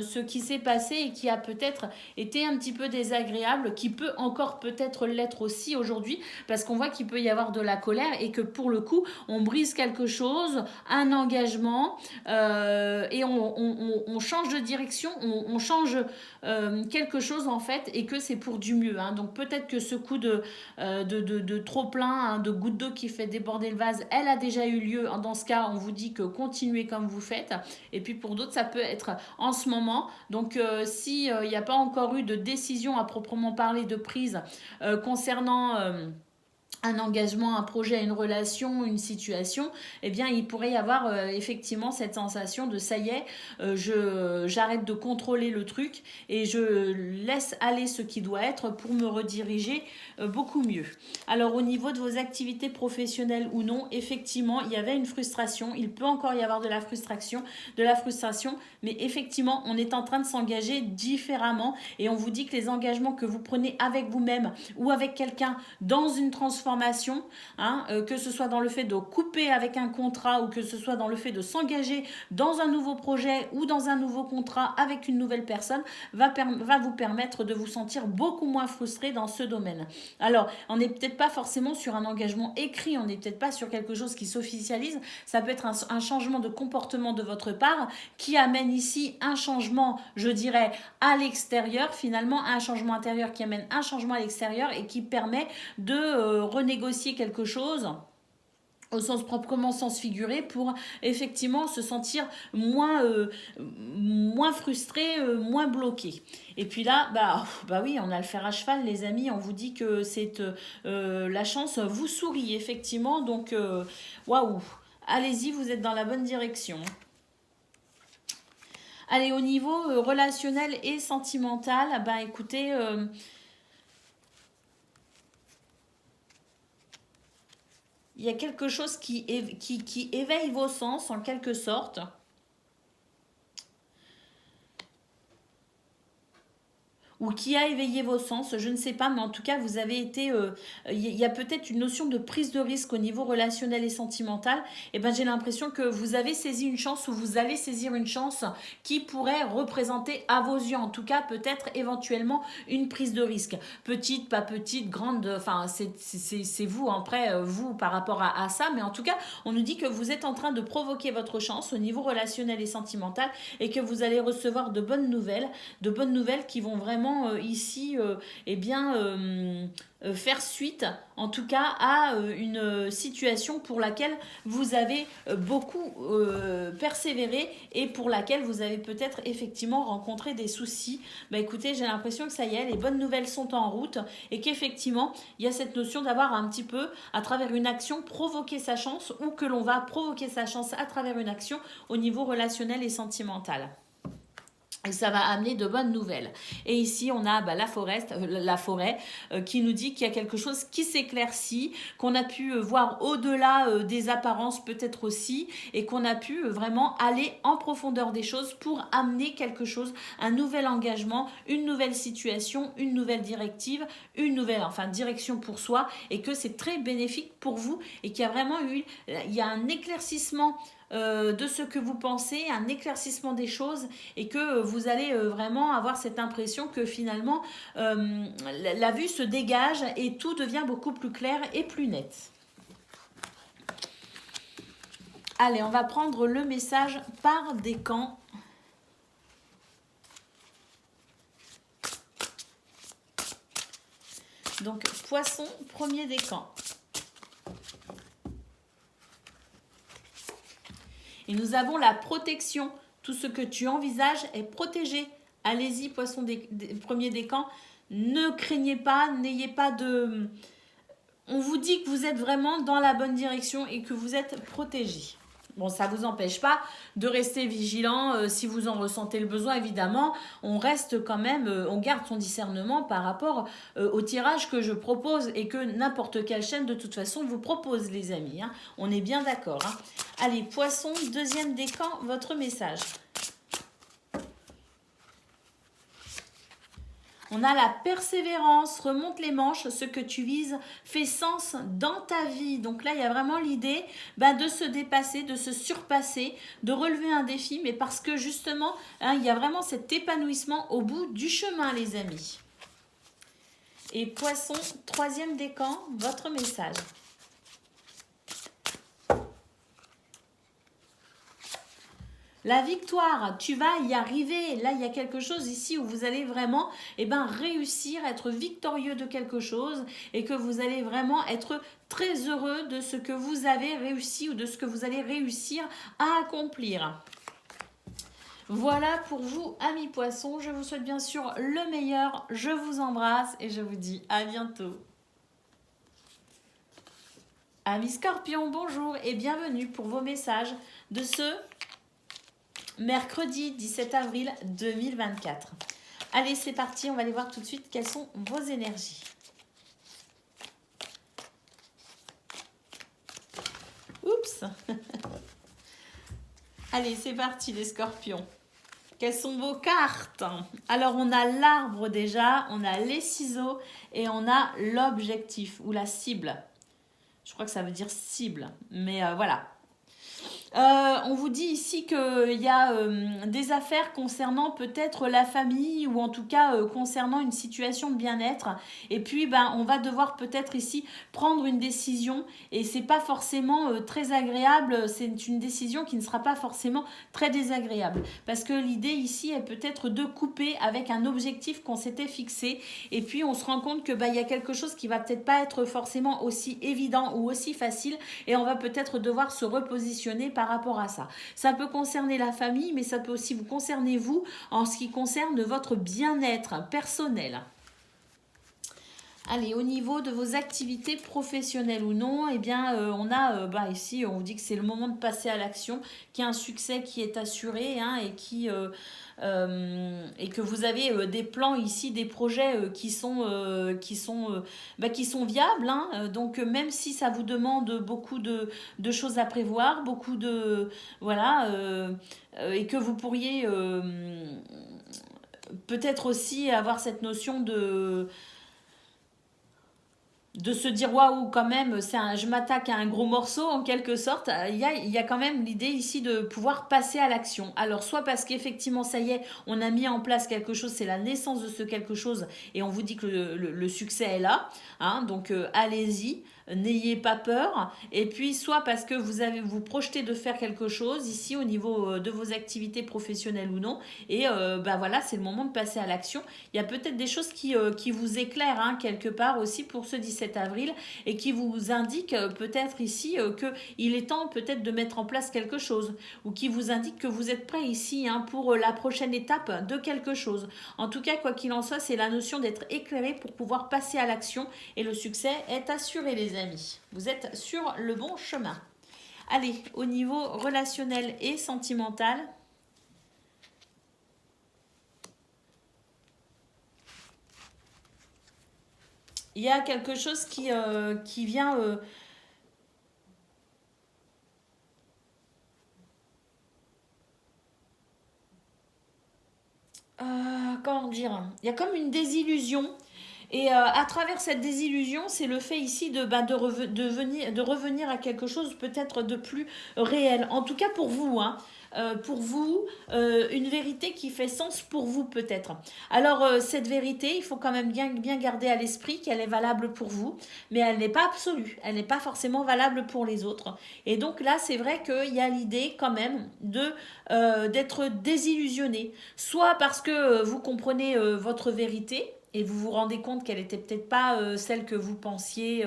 ce qui s'est passé et qui a peut-être été un petit peu désagréable, qui peut encore peut-être l'être aussi aujourd'hui, parce qu'on voit qu'il peut y avoir de la colère et que pour le coup, on brise quelque chose, un engagement, et on change de direction, on change quelque chose en fait, et que c'est pour du mieux. Donc peut-être que ce coup de trop plein, de goutte d'eau qui fait déborder le vase, elle a déjà eu lieu. Dans ce cas, on vous dit que continuez comme vous faites. Et puis pour d'autres, ça peut être en ce moment. Donc s'il n'y a pas encore eu de décision à proprement parler de prise concernant un engagement, un projet, une relation, une situation, eh bien, il pourrait y avoir effectivement cette sensation de ça y est, j'arrête de contrôler le truc et je laisse aller ce qui doit être pour me rediriger beaucoup mieux. Alors, au niveau de vos activités professionnelles ou non, effectivement, il y avait une frustration. Il peut encore y avoir de la frustration, mais effectivement, on est en train de s'engager différemment et on vous dit que les engagements que vous prenez avec vous-même ou avec quelqu'un dans une transformation, que ce soit dans le fait de couper avec un contrat ou que ce soit dans le fait de s'engager dans un nouveau projet ou dans un nouveau contrat avec une nouvelle personne, va vous permettre de vous sentir beaucoup moins frustré dans ce domaine. Alors, on n'est peut-être pas forcément sur un engagement écrit, on n'est peut-être pas sur quelque chose qui s'officialise, ça peut être un changement de comportement de votre part qui amène ici un changement, je dirais, à l'extérieur, finalement, un changement intérieur qui amène un changement à l'extérieur et qui permet de renégocier quelque chose au sens proprement sens figuré pour effectivement se sentir moins frustré, moins bloqué. Et puis là, bah oui, on a le fer à cheval les amis, on vous dit que c'est la chance vous sourit effectivement, donc waouh, allez-y, vous êtes dans la bonne direction. Allez, au niveau relationnel et sentimental, écoutez, il y a quelque chose qui éveille vos sens en quelque sorte. ou qui a éveillé vos sens, je ne sais pas, mais en tout cas, vous avez été... Il y a peut-être une notion de prise de risque au niveau relationnel et sentimental. Et ben, j'ai l'impression que vous avez saisi une chance ou vous allez saisir une chance qui pourrait représenter à vos yeux, en tout cas, peut-être éventuellement une prise de risque. Petite, pas petite, grande, enfin, c'est vous, après, vous, par rapport à ça. Mais en tout cas, on nous dit que vous êtes en train de provoquer votre chance au niveau relationnel et sentimental et que vous allez recevoir de bonnes nouvelles qui vont vraiment ici, eh bien, faire suite, en tout cas, à une situation pour laquelle vous avez beaucoup persévéré et pour laquelle vous avez peut-être effectivement rencontré des soucis. Bah écoutez, j'ai l'impression que ça y est, les bonnes nouvelles sont en route et qu'effectivement, il y a cette notion d'avoir un petit peu, à travers une action, provoquer sa chance ou que l'on va provoquer sa chance à travers une action au niveau relationnel et sentimental. Et ça va amener de bonnes nouvelles. Et ici, on a la forêt qui nous dit qu'il y a quelque chose qui s'éclaircit, qu'on a pu voir au-delà des apparences peut-être aussi, et qu'on a pu vraiment aller en profondeur des choses pour amener quelque chose, un nouvel engagement, une nouvelle situation, une nouvelle directive, une nouvelle direction pour soi, et que c'est très bénéfique pour vous, et qu'il y a vraiment il y a un éclaircissement de ce que vous pensez, un éclaircissement des choses et que vous allez vraiment avoir cette impression que finalement la vue se dégage et tout devient beaucoup plus clair et plus net. Allez, on va prendre le message par décan. Donc, Poisson, premier décan. Et nous avons la protection. Tout ce que tu envisages est protégé. Allez-y, Poisson, premier décan. Ne craignez pas, n'ayez pas de... On vous dit que vous êtes vraiment dans la bonne direction et que vous êtes protégé. Bon, ça ne vous empêche pas de rester vigilant si vous en ressentez le besoin, évidemment. On reste quand même, on garde son discernement par rapport au tirage que je propose et que n'importe quelle chaîne, de toute façon, vous propose, les amis. Hein. On est bien d'accord. Hein. Allez, Poisson, deuxième décan, votre message. On a la persévérance, remonte les manches, ce que tu vises fait sens dans ta vie. Donc là, il y a vraiment l'idée de se dépasser, de se surpasser, de relever un défi, mais parce que justement, il y a vraiment cet épanouissement au bout du chemin, les amis. Et Poisson, troisième décan, votre message. La victoire, tu vas y arriver. Là, il y a quelque chose ici où vous allez vraiment réussir, être victorieux de quelque chose et que vous allez vraiment être très heureux de ce que vous avez réussi ou de ce que vous allez réussir à accomplir. Voilà pour vous, amis poissons. Je vous souhaite bien sûr le meilleur. Je vous embrasse et je vous dis à bientôt. Amis scorpions, bonjour et bienvenue pour vos messages de ce mercredi 17 avril 2024. Allez, c'est parti, on va aller voir tout de suite quelles sont vos énergies. Oups. Allez, c'est parti les scorpions. Quelles sont vos cartes? Alors, on a l'arbre déjà, on a les ciseaux et on a l'objectif ou la cible. Je crois que ça veut dire cible, mais voilà. On vous dit ici qu'il y a des affaires concernant peut-être la famille ou en tout cas concernant une situation de bien-être. Et puis, on va devoir peut-être ici prendre une décision et c'est pas forcément très agréable. C'est une décision qui ne sera pas forcément très désagréable parce que l'idée ici est peut-être de couper avec un objectif qu'on s'était fixé et puis on se rend compte que il y a quelque chose qui va peut-être pas être forcément aussi évident ou aussi facile et on va peut-être devoir se repositionner par rapport à ça. Ça peut concerner la famille, mais ça peut aussi vous concerner vous en ce qui concerne votre bien-être personnel. Allez, au niveau de vos activités professionnelles ou non, on a ici, on vous dit que c'est le moment de passer à l'action, qu'il y a un succès qui est assuré et et que vous avez des plans ici, des projets qui sont viables. Donc même si ça vous demande beaucoup de choses à prévoir, beaucoup de et que vous pourriez peut-être aussi avoir cette notion de se dire waouh, quand même, je m'attaque à un gros morceau en quelque sorte. Il y a quand même l'idée ici de pouvoir passer à l'action. Alors, soit parce qu'effectivement, ça y est, on a mis en place quelque chose, c'est la naissance de ce quelque chose, et on vous dit que le succès est là. Hein, donc, allez-y. N'ayez pas peur. Et puis, soit parce que vous projetez de faire quelque chose ici au niveau de vos activités professionnelles ou non. Et ben voilà, c'est le moment de passer à l'action. Il y a peut-être des choses qui vous éclairent hein, quelque part aussi pour ce 17 avril et qui vous indiquent peut-être ici qu'il est temps peut-être de mettre en place quelque chose ou qui vous indiquent que vous êtes prêt ici hein, pour la prochaine étape de quelque chose. En tout cas, quoi qu'il en soit, c'est la notion d'être éclairé pour pouvoir passer à l'action et le succès est assuré, les amis. Vous êtes sur le bon chemin. Allez, au niveau relationnel et sentimental, il y a quelque chose qui vient... comment dire? Il y a comme une désillusion. Et à travers cette désillusion, c'est le fait ici de revenir à quelque chose peut-être de plus réel. En tout cas pour vous, hein. Pour vous, une vérité qui fait sens pour vous peut-être. Alors cette vérité, il faut quand même bien garder à l'esprit qu'elle est valable pour vous, mais elle n'est pas absolue, elle n'est pas forcément valable pour les autres. Et donc là, c'est vrai qu'il y a l'idée quand même d'être désillusionné, soit parce que vous comprenez votre vérité, et vous vous rendez compte qu'elle était peut-être pas celle que vous pensiez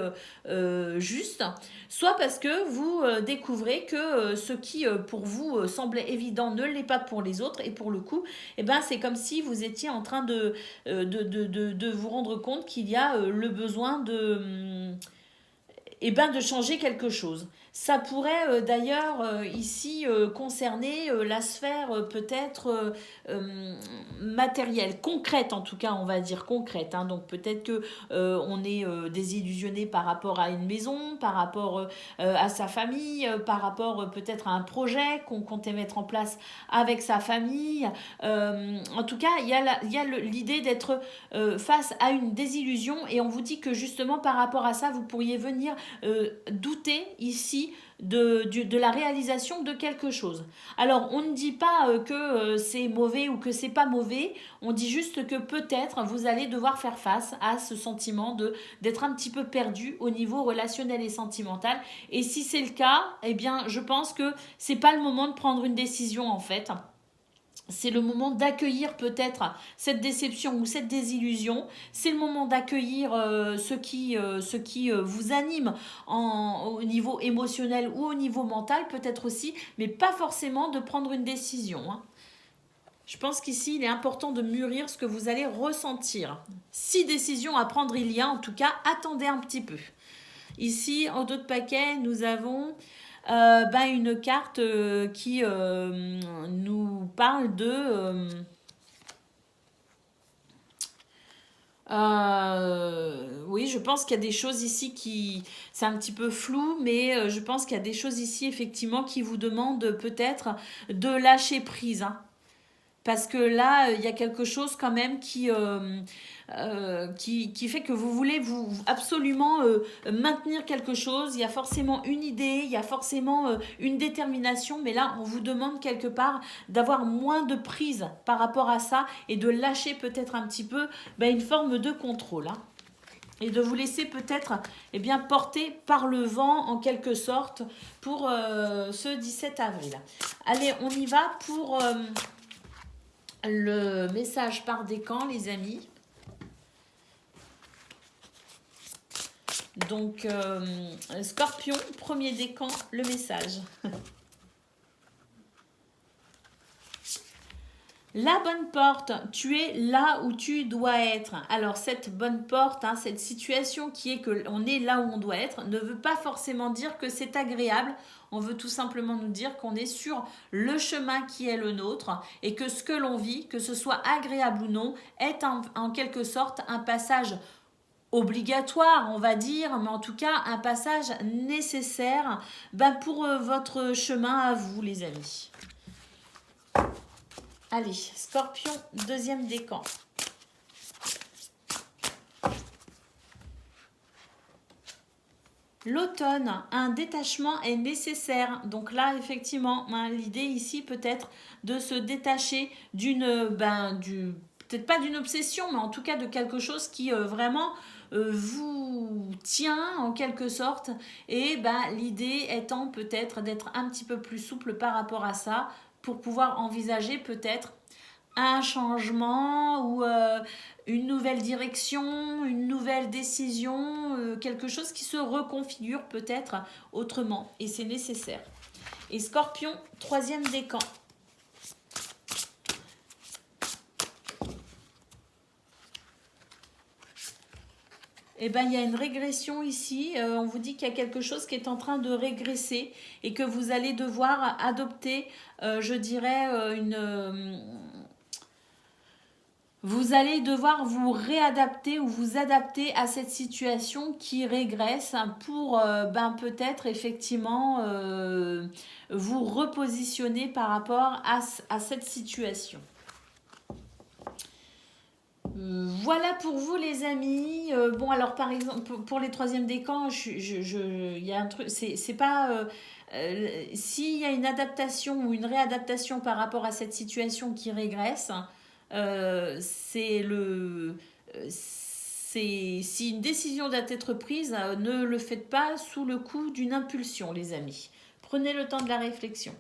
juste, soit parce que vous découvrez que ce qui pour vous semblait évident ne l'est pas pour les autres, et pour le coup, eh ben, c'est comme si vous étiez en train de vous rendre compte qu'il y a le besoin de changer quelque chose. Ça pourrait d'ailleurs ici concerner la sphère peut-être matérielle, concrète en tout cas, on va dire concrète. Hein. Donc peut-être que on est désillusionné par rapport à une maison, par rapport à sa famille, par rapport peut-être à un projet qu'on comptait mettre en place avec sa famille. En tout cas, il y a l'idée d'être face à une désillusion, et on vous dit que justement par rapport à ça, vous pourriez venir douter ici de la réalisation de quelque chose. Alors, on ne dit pas que c'est mauvais ou que c'est pas mauvais, on dit juste que peut-être vous allez devoir faire face à ce sentiment d'être un petit peu perdu au niveau relationnel et sentimental. Et si c'est le cas, eh bien, je pense que c'est pas le moment de prendre une décision en fait. C'est le moment d'accueillir peut-être cette déception ou cette désillusion. C'est le moment d'accueillir ce qui vous anime au niveau émotionnel ou au niveau mental peut-être aussi, mais pas forcément de prendre une décision. Hein. Je pense qu'ici, il est important de mûrir ce que vous allez ressentir. Si décision à prendre il y a, en tout cas, attendez un petit peu. Ici, en dos de paquet, nous avons une carte qui nous parle de... oui, je pense qu'il y a des choses ici qui... C'est un petit peu flou, mais je pense qu'il y a des choses ici, effectivement, qui vous demandent peut-être de lâcher prise. Hein. Parce que là, il y a quelque chose quand même qui fait que vous voulez absolument maintenir quelque chose. Il y a forcément une idée, il y a forcément une détermination, mais là, on vous demande quelque part d'avoir moins de prise par rapport à ça et de lâcher peut-être un petit peu une forme de contrôle. Hein. Et de vous laisser peut-être porter par le vent en quelque sorte pour ce 17 avril. Allez, on y va pour... le message par décan, les amis. Donc, Scorpion, premier décan, le message. La bonne porte, tu es là où tu dois être. Alors cette bonne porte, hein, cette situation qui est que on est là où on doit être, ne veut pas forcément dire que c'est agréable. On veut tout simplement nous dire qu'on est sur le chemin qui est le nôtre et que ce que l'on vit, que ce soit agréable ou non, est en quelque sorte un passage obligatoire, on va dire, mais en tout cas un passage nécessaire pour votre chemin à vous, les amis. Allez, Scorpion, deuxième décan. L'automne, un détachement est nécessaire. Donc là, effectivement, hein, l'idée ici peut être de se détacher peut-être pas d'une obsession, mais en tout cas de quelque chose qui vraiment vous tient en quelque sorte. Et l'idée étant peut-être d'être un petit peu plus souple par rapport à ça pour pouvoir envisager peut-être un changement ou une nouvelle direction, une nouvelle décision, quelque chose qui se reconfigure peut-être autrement. Et c'est nécessaire. Et Scorpion, troisième décan. Eh ben, il y a une régression ici. On vous dit qu'il y a quelque chose qui est en train de régresser et que vous allez devoir adopter, je dirais, vous allez devoir vous réadapter ou vous adapter à cette situation qui régresse pour peut-être effectivement vous repositionner par rapport à cette situation. Voilà pour vous les amis. Bon alors par exemple pour les troisièmes décans, il y a un truc, c'est pas s'il y a une adaptation ou une réadaptation par rapport à cette situation qui régresse, si une décision doit être prise, ne le faites pas sous le coup d'une impulsion, les amis. Prenez le temps de la réflexion.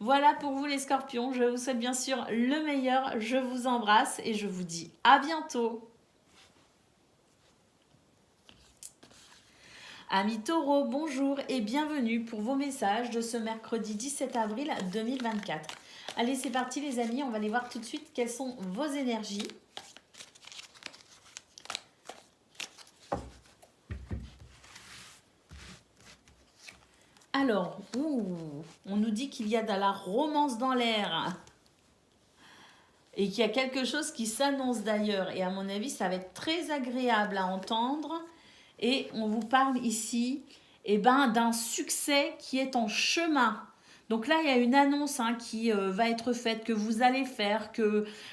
Voilà pour vous les scorpions. Je vous souhaite bien sûr le meilleur. Je vous embrasse et je vous dis à bientôt. Amis taureaux, bonjour et bienvenue pour vos messages de ce mercredi 17 avril 2024. Allez, c'est parti les amis, on va aller voir tout de suite quelles sont vos énergies. Alors, on nous dit qu'il y a de la romance dans l'air et qu'il y a quelque chose qui s'annonce d'ailleurs. Et à mon avis, ça va être très agréable à entendre. Et on vous parle ici d'un succès qui est en chemin. Donc là, il y a une annonce qui va être faite, que vous allez faire,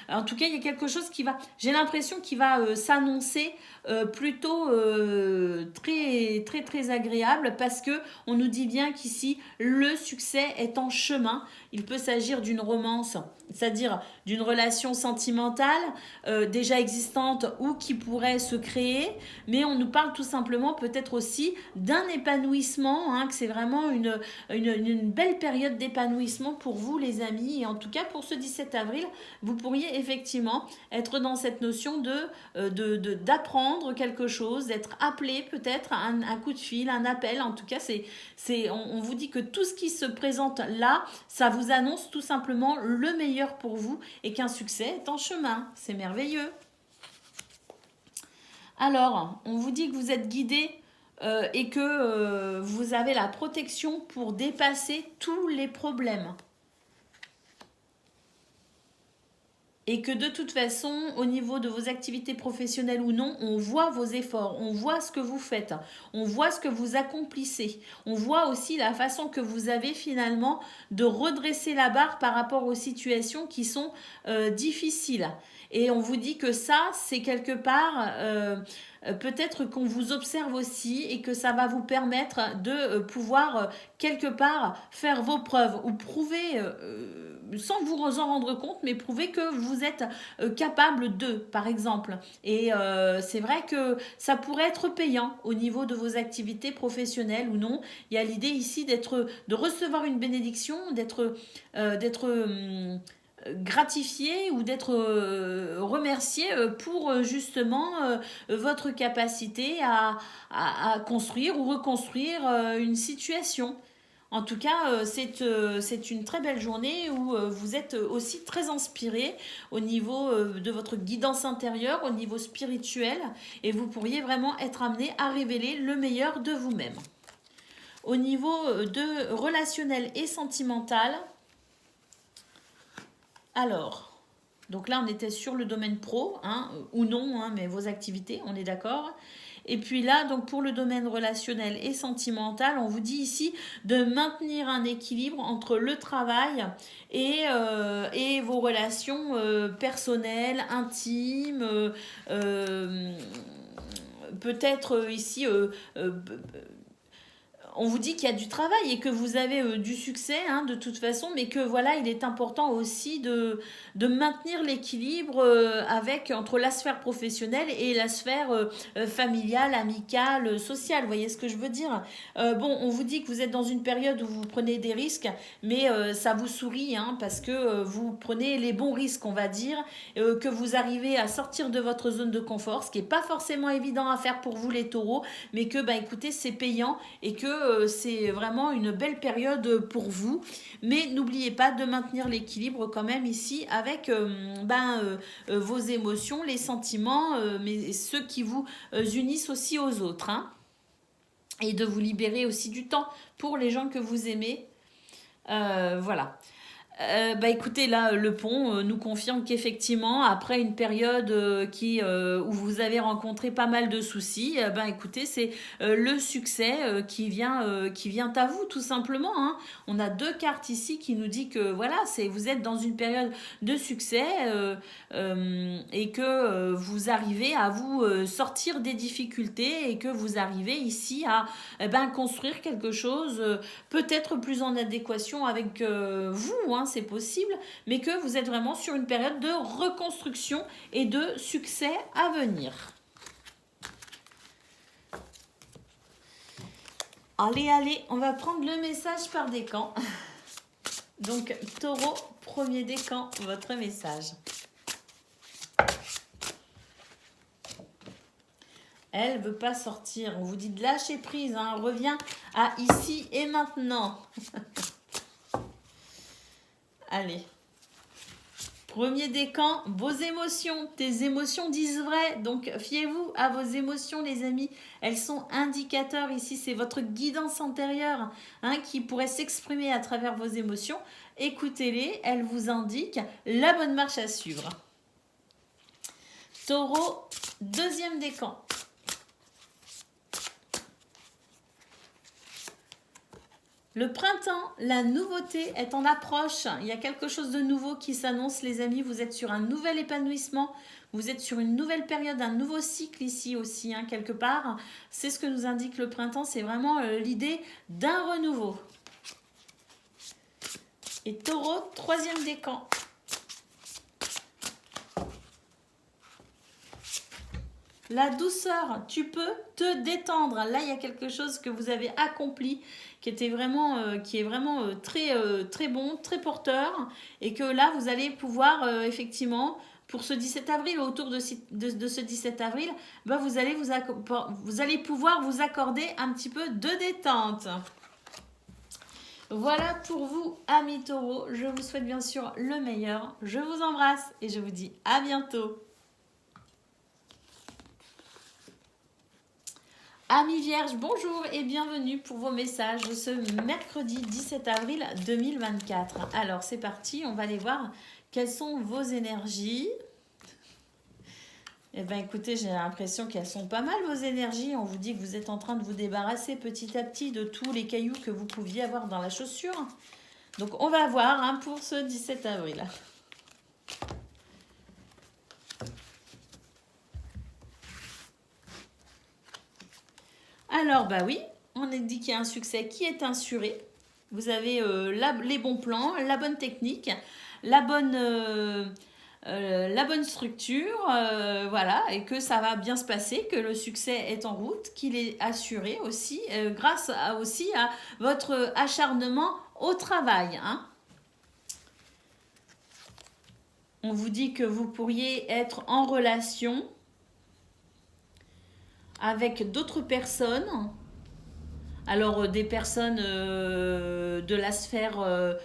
en tout cas, il y a quelque chose qui va, j'ai l'impression qu'il va s'annoncer plutôt très, très, très agréable parce que on nous dit bien qu'ici, le succès est en chemin. Il peut s'agir d'une romance, c'est-à-dire d'une relation sentimentale déjà existante ou qui pourrait se créer, mais on nous parle tout simplement peut-être aussi d'un épanouissement, que c'est vraiment une belle période d'épanouissement pour vous les amis, et en tout cas pour ce 17 avril, vous pourriez effectivement être dans cette notion d'apprendre quelque chose, d'être appelé peut-être un coup de fil, un appel, en tout cas on vous dit que tout ce qui se présente là, ça vous annonce tout simplement le meilleur pour vous et qu'un succès est en chemin. C'est merveilleux. Alors, on vous dit que vous êtes guidé et que vous avez la protection pour dépasser tous les problèmes. Et que de toute façon, au niveau de vos activités professionnelles ou non, on voit vos efforts, on voit ce que vous faites, on voit ce que vous accomplissez. On voit aussi la façon que vous avez finalement de redresser la barre par rapport aux situations qui sont difficiles. Et on vous dit que ça, c'est quelque part... peut-être qu'on vous observe aussi et que ça va vous permettre de pouvoir quelque part faire vos preuves ou prouver, sans vous en rendre compte, mais prouver que vous êtes capable de, par exemple. Et c'est vrai que ça pourrait être payant au niveau de vos activités professionnelles ou non. Il y a l'idée ici de recevoir une bénédiction, d'être gratifié ou d'être remercié pour justement votre capacité à construire ou reconstruire une situation. En tout cas, c'est une très belle journée où vous êtes aussi très inspiré au niveau de votre guidance intérieure, au niveau spirituel, et vous pourriez vraiment être amené à révéler le meilleur de vous-même. Au niveau de relationnel et sentimental, alors, donc là on était sur le domaine pro, ou non, mais vos activités, on est d'accord. Et puis là, donc pour le domaine relationnel et sentimental, on vous dit ici de maintenir un équilibre entre le travail et vos relations personnelles, intimes, peut-être ici on vous dit qu'il y a du travail et que vous avez du succès hein, de toute façon, mais que voilà, il est important aussi de maintenir l'équilibre entre la sphère professionnelle et la sphère familiale, amicale, sociale. Vous voyez ce que je veux dire? Bon, on vous dit que vous êtes dans une période où vous prenez des risques, mais ça vous sourit hein, parce que vous prenez les bons risques, on va dire, que vous arrivez à sortir de votre zone de confort, ce qui n'est pas forcément évident à faire pour vous les taureaux, mais que, bah, écoutez, c'est payant et que c'est vraiment une belle période pour vous. Mais n'oubliez pas de maintenir l'équilibre quand même ici avec vos émotions, les sentiments, mais ceux qui vous unissent aussi aux autres. Hein. Et de vous libérer aussi du temps pour les gens que vous aimez. Voilà. Écoutez, là, le pont nous confirme qu'effectivement, après une période où vous avez rencontré pas mal de soucis, écoutez, c'est le succès qui vient à vous, tout simplement. Hein. On a deux cartes ici qui nous dit que voilà, vous êtes dans une période de succès et que vous arrivez à vous sortir des difficultés et que vous arrivez ici à construire quelque chose peut-être plus en adéquation avec vous, hein, c'est possible, mais que vous êtes vraiment sur une période de reconstruction et de succès à venir. Allez, on va prendre le message par décan. Donc, Taureau, premier décan, votre message. Elle veut pas sortir. On vous dit de lâcher prise. Hein. Reviens à ici et maintenant. Allez. Premier décan, vos émotions. Tes émotions disent vrai. Donc, fiez-vous à vos émotions, les amis. Elles sont indicateurs ici. C'est votre guidance antérieure hein, qui pourrait s'exprimer à travers vos émotions. Écoutez-les. Elles vous indiquent la bonne marche à suivre. Taureau, deuxième décan. Le printemps, la nouveauté est en approche. Il y a quelque chose de nouveau qui s'annonce, les amis. Vous êtes sur un nouvel épanouissement. Vous êtes sur une nouvelle période, un nouveau cycle ici aussi, hein, quelque part. C'est ce que nous indique le printemps. C'est vraiment l'idée d'un renouveau. Et Taureau, troisième décan. La douceur, tu peux te détendre. Là, il y a quelque chose que vous avez accompli qui est vraiment très bon, très porteur. Et que là, vous allez pouvoir effectivement, pour ce 17 avril, autour de ce 17 avril, vous allez pouvoir vous accorder un petit peu de détente. Voilà pour vous, amis taureaux. Je vous souhaite bien sûr le meilleur. Je vous embrasse et je vous dis à bientôt. Amis vierges, bonjour et bienvenue pour vos messages de ce mercredi 17 avril 2024. Alors c'est parti, on va aller voir quelles sont vos énergies. Eh bien écoutez, j'ai l'impression qu'elles sont pas mal vos énergies. On vous dit que vous êtes en train de vous débarrasser petit à petit de tous les cailloux que vous pouviez avoir dans la chaussure. Donc on va voir hein, pour ce 17 avril. Alors, oui, on a dit qu'il y a un succès qui est assuré. Vous avez les bons plans, la bonne technique, la bonne structure, voilà, et que ça va bien se passer, que le succès est en route, qu'il est assuré aussi, grâce à votre acharnement au travail. Hein. On vous dit que vous pourriez être en relation avec d'autres personnes, alors des personnes de la sphère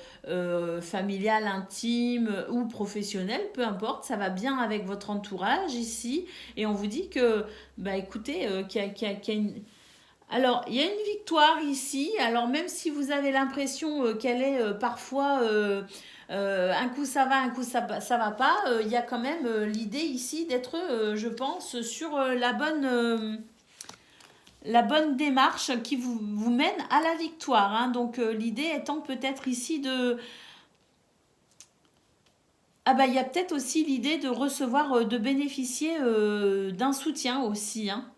familiale, intime ou professionnelle, peu importe, ça va bien avec votre entourage ici, et on vous dit que, écoutez, qu'il y a une... Alors, il y a une victoire ici, alors même si vous avez l'impression qu'elle est parfois... un coup ça va, un coup ça va pas, il y a quand même l'idée ici d'être, je pense, sur la bonne la bonne démarche qui vous mène à la victoire. Hein. Donc l'idée étant peut-être ici de... Ah bah il y a peut-être aussi l'idée de recevoir, de bénéficier d'un soutien aussi. Hein.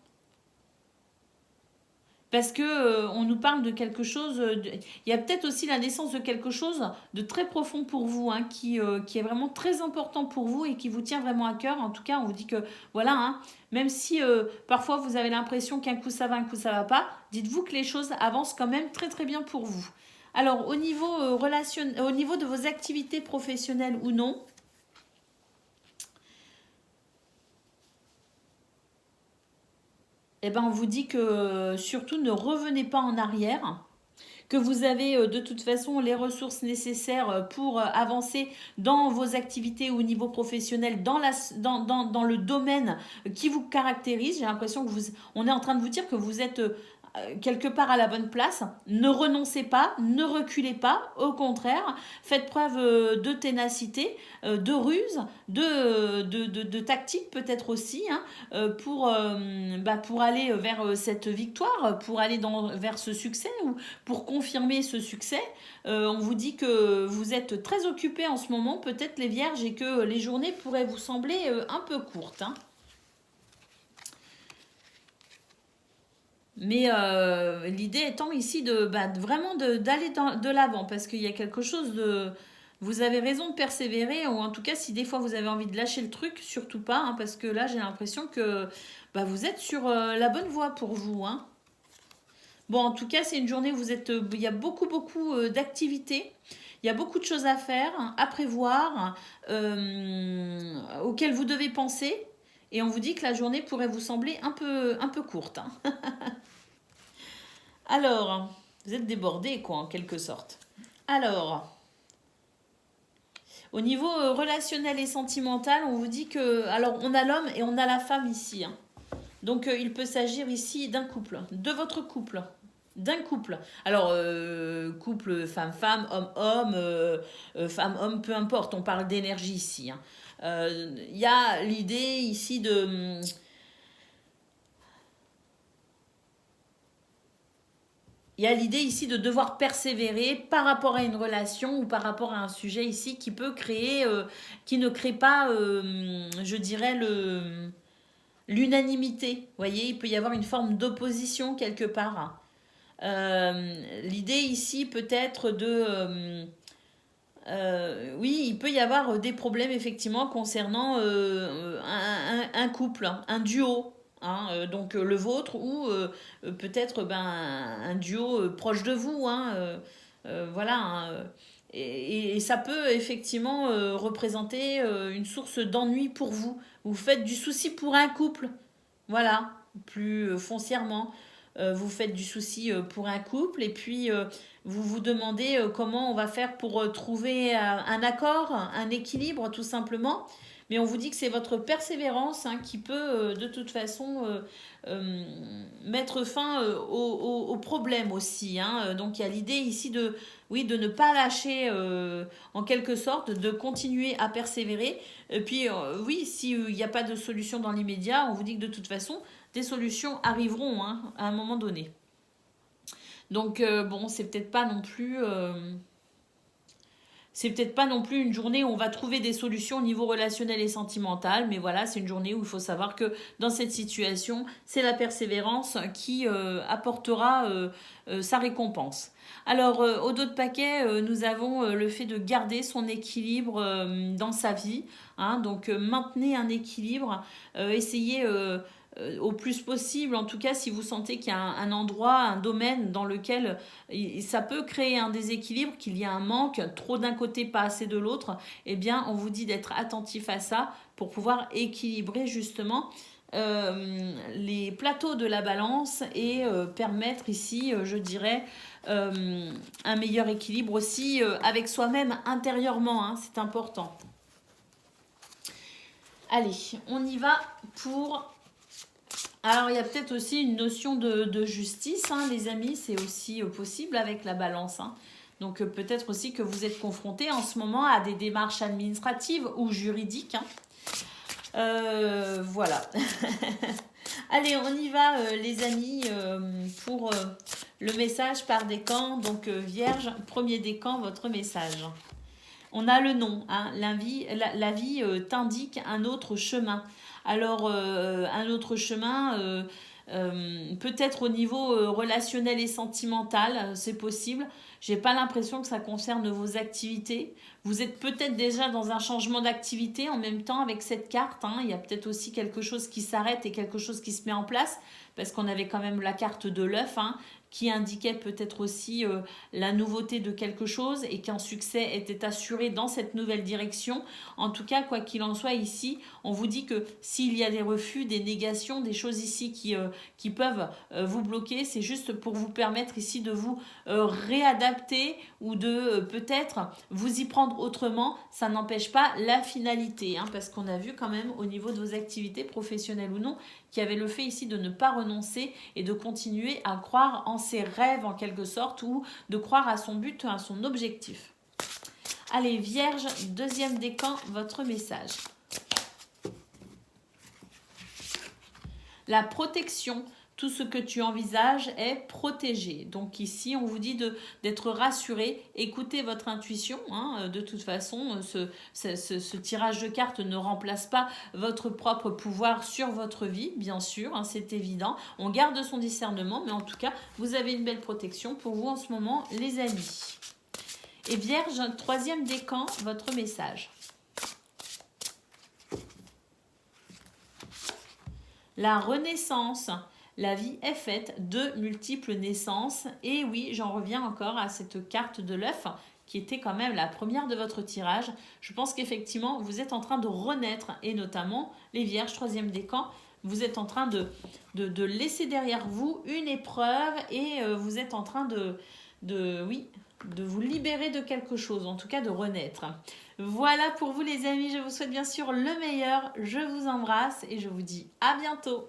Parce que on nous parle de quelque chose, il y a peut-être aussi la naissance de quelque chose de très profond pour vous, hein, qui est vraiment très important pour vous et qui vous tient vraiment à cœur. En tout cas, on vous dit que, voilà, hein, même si parfois vous avez l'impression qu'un coup ça va, un coup ça va pas, dites-vous que les choses avancent quand même très très bien pour vous. Alors, au niveau, au niveau de vos activités professionnelles ou non, eh ben, on vous dit que surtout ne revenez pas en arrière, que vous avez de toute façon les ressources nécessaires pour avancer dans vos activités au niveau professionnel, dans le domaine qui vous caractérise. J'ai l'impression que on est en train de vous dire que vous êtes quelque part à la bonne place. Ne renoncez pas, ne reculez pas, au contraire, faites preuve de ténacité, de ruse, de tactique peut-être aussi, hein, pour aller vers cette victoire, pour aller vers ce succès ou pour confirmer ce succès. On vous dit que vous êtes très occupés en ce moment, peut-être les vierges, et que les journées pourraient vous sembler un peu courtes. Hein. Mais l'idée étant ici vraiment d'aller de l'avant, parce qu'il y a quelque chose de... Vous avez raison de persévérer, ou en tout cas, si des fois vous avez envie de lâcher le truc, surtout pas, hein, parce que là, j'ai l'impression que vous êtes sur la bonne voie pour vous. Hein. Bon, en tout cas, c'est une journée où il y a beaucoup, beaucoup d'activités. Il y a beaucoup de choses à faire, à prévoir, auxquelles vous devez penser. Et on vous dit que la journée pourrait vous sembler un peu courte. Hein. Alors, vous êtes débordé, quoi, en quelque sorte. Alors, au niveau relationnel et sentimental, on vous dit que... Alors, on a l'homme et on a la femme ici. Hein. Donc, il peut s'agir ici d'un couple, de votre couple. D'un couple. Alors, couple femme-femme, homme-homme, femme-homme, peu importe, on parle d'énergie ici. Hein. Il y a l'idée ici de... Il y a l'idée ici de devoir persévérer par rapport à une relation ou par rapport à un sujet ici qui peut créer, qui ne crée pas, je dirais, l'unanimité. Vous voyez, il peut y avoir une forme d'opposition quelque part. L'idée ici peut être de... oui, il peut y avoir des problèmes effectivement concernant un couple, un duo. Hein, donc le vôtre ou peut-être un duo proche de vous. Hein, voilà. Hein, et ça peut effectivement représenter une source d'ennui pour vous. Vous faites du souci pour un couple. Voilà, plus foncièrement. Vous faites du souci pour un couple et puis vous vous demandez comment on va faire pour trouver un accord, un équilibre tout simplement. Mais on vous dit que c'est votre persévérance hein, qui peut de toute façon mettre fin au problème aussi. Hein. Donc il y a l'idée ici de, oui, de ne pas lâcher en quelque sorte, de continuer à persévérer. Et puis oui, s'il n'y a pas de solution dans l'immédiat, on vous dit que de toute façon, des solutions arriveront hein, à un moment donné. Donc bon, c'est peut-être pas non plus... c'est peut-être pas non plus une journée où on va trouver des solutions au niveau relationnel et sentimental, mais voilà, c'est une journée où il faut savoir que dans cette situation, c'est la persévérance qui apportera sa récompense. Alors, au dos de paquet, nous avons le fait de garder son équilibre dans sa vie. Hein, donc, maintenez un équilibre, essayez au plus possible, en tout cas si vous sentez qu'il y a un endroit, un domaine dans lequel ça peut créer un déséquilibre, qu'il y a un manque, trop d'un côté, pas assez de l'autre, eh bien on vous dit d'être attentif à ça pour pouvoir équilibrer justement les plateaux de la balance et permettre ici, je dirais, un meilleur équilibre aussi avec soi-même intérieurement, hein, c'est important. Allez, on y va pour... Alors, il y a peut-être aussi une notion de justice, hein, les amis, c'est aussi possible avec la balance. Hein. Donc, peut-être aussi que vous êtes confrontés en ce moment à des démarches administratives ou juridiques. Hein. Voilà. Allez, on y va, les amis, pour le message par décan. Donc, Vierge, premier décan, votre message. On a le nom, hein, la vie t'indique un autre chemin. Alors, un autre chemin, peut-être au niveau relationnel et sentimental, c'est possible. J'ai pas l'impression que ça concerne vos activités. Vous êtes peut-être déjà dans un changement d'activité en même temps avec cette carte, hein. Il y a peut-être aussi quelque chose qui s'arrête et quelque chose qui se met en place, parce qu'on avait quand même la carte de l'œuf, hein, qui indiquait peut-être aussi la nouveauté de quelque chose et qu'un succès était assuré dans cette nouvelle direction. En tout cas, quoi qu'il en soit, ici, on vous dit que s'il y a des refus, des négations, des choses ici qui peuvent vous bloquer, c'est juste pour vous permettre ici de vous réadapter ou de peut-être vous y prendre autrement. Ça n'empêche pas la finalité, hein, parce qu'on a vu quand même au niveau de vos activités professionnelles ou non, qu'il y avait le fait ici de ne pas renoncer et de continuer à croire en ses rêves en quelque sorte, ou de croire à son but, à son objectif. Allez, Vierge, deuxième décan, votre message. La protection. Tout ce que tu envisages est protégé. Donc ici, on vous dit d'être rassuré. Écoutez votre intuition, hein. De toute façon, ce tirage de cartes ne remplace pas votre propre pouvoir sur votre vie, bien sûr, hein, c'est évident. On garde son discernement, mais en tout cas, vous avez une belle protection pour vous en ce moment, les amis. Et Vierge, troisième décan, votre message. La renaissance. La vie est faite de multiples naissances. Et oui, j'en reviens encore à cette carte de l'œuf qui était quand même la première de votre tirage. Je pense qu'effectivement, vous êtes en train de renaître, et notamment les Vierges, troisième décan, vous êtes en train de laisser derrière vous une épreuve, et vous êtes en train de vous libérer de quelque chose, en tout cas de renaître. Voilà pour vous les amis, je vous souhaite bien sûr le meilleur, je vous embrasse et je vous dis à bientôt.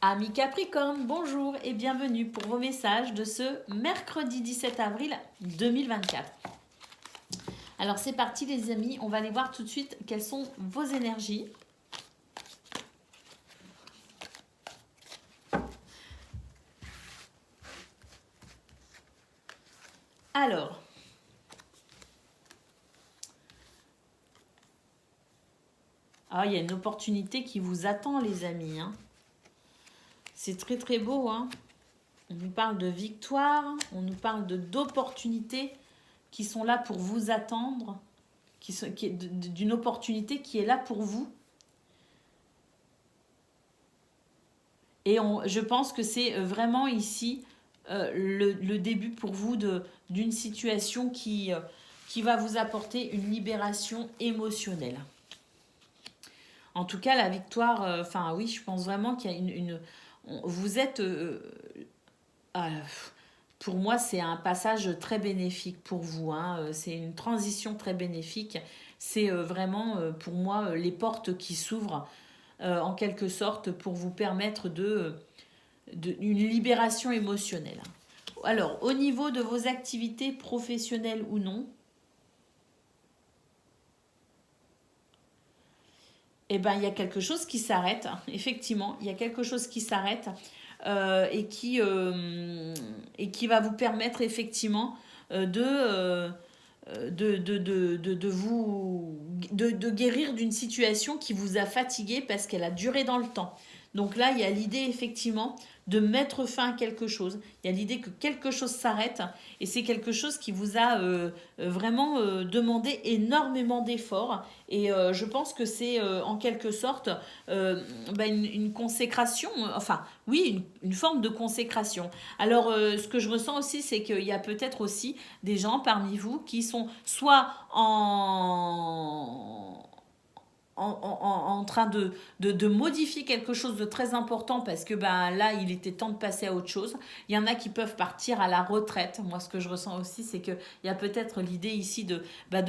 Amis Capricorne, bonjour et bienvenue pour vos messages de ce mercredi 17 avril 2024. Alors c'est parti les amis, on va aller voir tout de suite quelles sont vos énergies. Alors, il y a une opportunité qui vous attend les amis, hein. C'est très très beau, hein. On nous parle de victoire, on nous parle d'opportunités qui sont là pour vous attendre, d'une opportunité qui est là pour vous. Et je pense que c'est vraiment ici le début pour vous d'une situation qui va vous apporter une libération émotionnelle. En tout cas, la victoire, oui, je pense vraiment qu'il y a vous êtes... pour moi, c'est un passage très bénéfique pour vous, hein. C'est une transition très bénéfique. C'est vraiment, pour moi, les portes qui s'ouvrent, en quelque sorte, pour vous permettre une libération émotionnelle. Alors, au niveau de vos activités professionnelles ou non, il y a quelque chose qui s'arrête. Effectivement, il y a quelque chose qui s'arrête et qui va vous permettre effectivement de guérir d'une situation qui vous a fatigué parce qu'elle a duré dans le temps. Donc là, il y a l'idée effectivement de mettre fin à quelque chose. Il y a l'idée que quelque chose s'arrête et c'est quelque chose qui vous a vraiment demandé énormément d'efforts. Et je pense que c'est en quelque sorte une consécration, une forme de consécration. Alors, ce que je ressens aussi, c'est qu'il y a peut-être aussi des gens parmi vous qui sont soit en en train de modifier quelque chose de très important parce que ben, là, il était temps de passer à autre chose. Il y en a qui peuvent partir à la retraite. Moi, ce que je ressens aussi, c'est qu'il y a peut-être l'idée ici de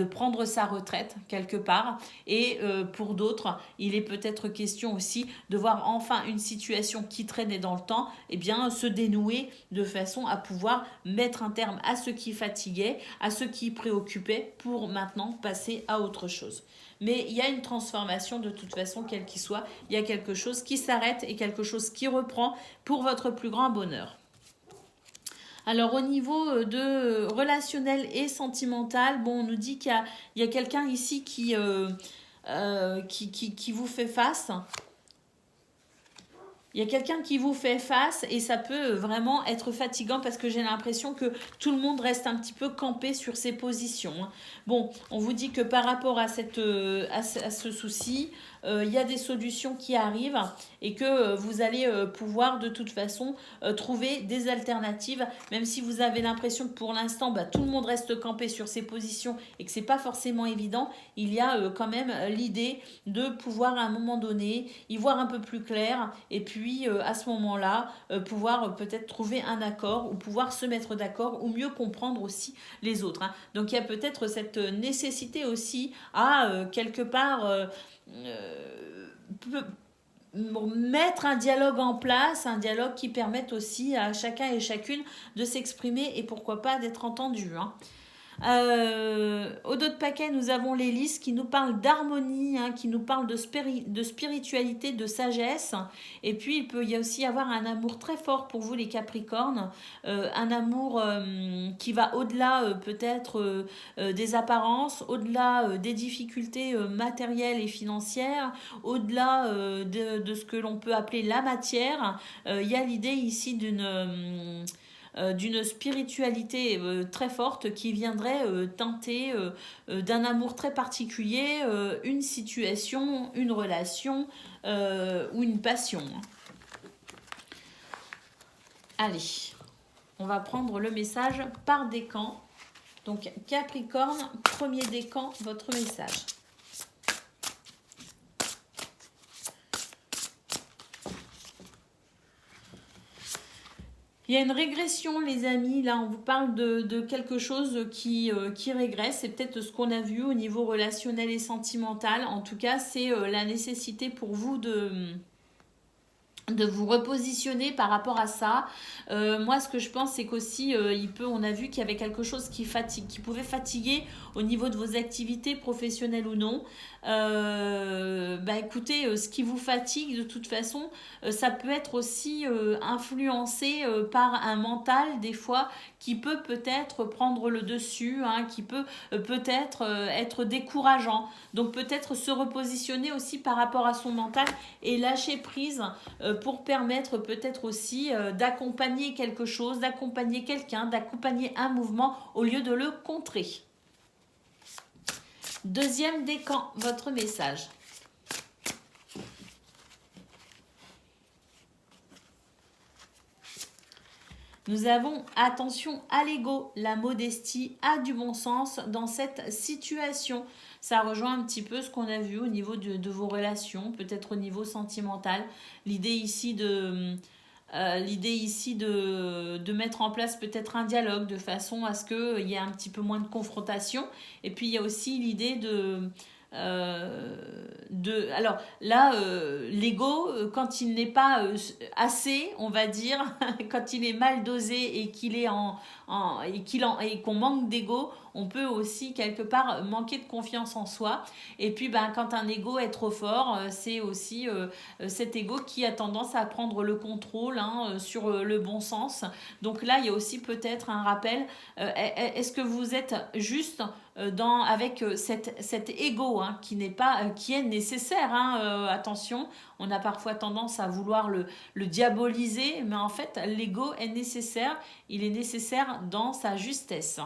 prendre sa retraite quelque part. Et pour d'autres, il est peut-être question aussi de voir enfin une situation qui traînait dans le temps, et bien se dénouer de façon à pouvoir mettre un terme à ce qui fatiguait, à ce qui préoccupait pour maintenant passer à autre chose. Mais il y a une transformation de toute façon, quelle qu'il soit. Il y a quelque chose qui s'arrête et quelque chose qui reprend pour votre plus grand bonheur. Alors au niveau de relationnel et sentimental, bon, on nous dit qu'il y a quelqu'un ici qui vous fait face. Il y a quelqu'un qui vous fait face et ça peut vraiment être fatigant parce que j'ai l'impression que tout le monde reste un petit peu campé sur ses positions. Bon, on vous dit que par rapport à ce souci, il y a des solutions qui arrivent et que vous allez pouvoir de toute façon trouver des alternatives, même si vous avez l'impression que pour l'instant, bah, tout le monde reste campé sur ses positions et que c'est pas forcément évident. Il y a quand même l'idée de pouvoir à un moment donné y voir un peu plus clair et puis à ce moment-là pouvoir peut-être trouver un accord ou pouvoir se mettre d'accord ou mieux comprendre aussi les autres. Donc il y a peut-être cette nécessité aussi à quelque part mettre un dialogue en place, un dialogue qui permette aussi à chacun et chacune de s'exprimer et pourquoi pas d'être entendu. Au dos de paquet, nous avons l'hélice qui nous parle d'harmonie, qui nous parle de spiritualité, de sagesse. Et puis, il peut y aussi avoir un amour très fort pour vous, les Capricornes. Un amour qui va au-delà peut-être des apparences, au-delà des difficultés matérielles et financières, au-delà de ce que l'on peut appeler la matière. Il y a l'idée ici d'une spiritualité très forte qui viendrait teinter d'un amour très particulier, une situation, une relation ou une passion. Allez, on va prendre le message par décan. Donc Capricorne, premier décan, votre message. Il y a une régression, les amis. Là, on vous parle de quelque chose qui régresse. C'est peut-être ce qu'on a vu au niveau relationnel et sentimental. En tout cas, c'est la nécessité pour vous de vous repositionner par rapport à ça. Moi, ce que je pense, c'est qu'aussi, on a vu qu'il y avait quelque chose qui pouvait fatiguer au niveau de vos activités professionnelles ou non. Écoutez, ce qui vous fatigue, de toute façon, ça peut être aussi influencé par un mental, des fois, qui peut peut-être prendre le dessus, qui peut peut-être être décourageant. Donc, peut-être se repositionner aussi par rapport à son mental et lâcher prise pour permettre peut-être aussi d'accompagner quelque chose, d'accompagner quelqu'un, d'accompagner un mouvement au lieu de le contrer. Deuxième décan, votre message. Nous avons attention à l'ego, la modestie a du bon sens dans cette situation. Ça rejoint un petit peu ce qu'on a vu au niveau de vos relations, peut-être au niveau sentimental. L'idée ici de mettre en place peut-être un dialogue de façon à ce qu'il y ait un petit peu moins de confrontation. Et puis il y a aussi l'idée alors là, l'ego, quand il n'est pas assez, on va dire, quand il est mal dosé et qu'il est et qu'on manque d'ego, on peut aussi quelque part manquer de confiance en soi. Et puis quand un ego est trop fort, c'est aussi cet ego qui a tendance à prendre le contrôle sur le bon sens. Donc là, il y a aussi peut-être un rappel. Est-ce que vous êtes juste avec cet ego qui est nécessaire, attention, on a parfois tendance à vouloir le diaboliser, mais en fait l'ego est nécessaire, il est nécessaire dans sa justesse.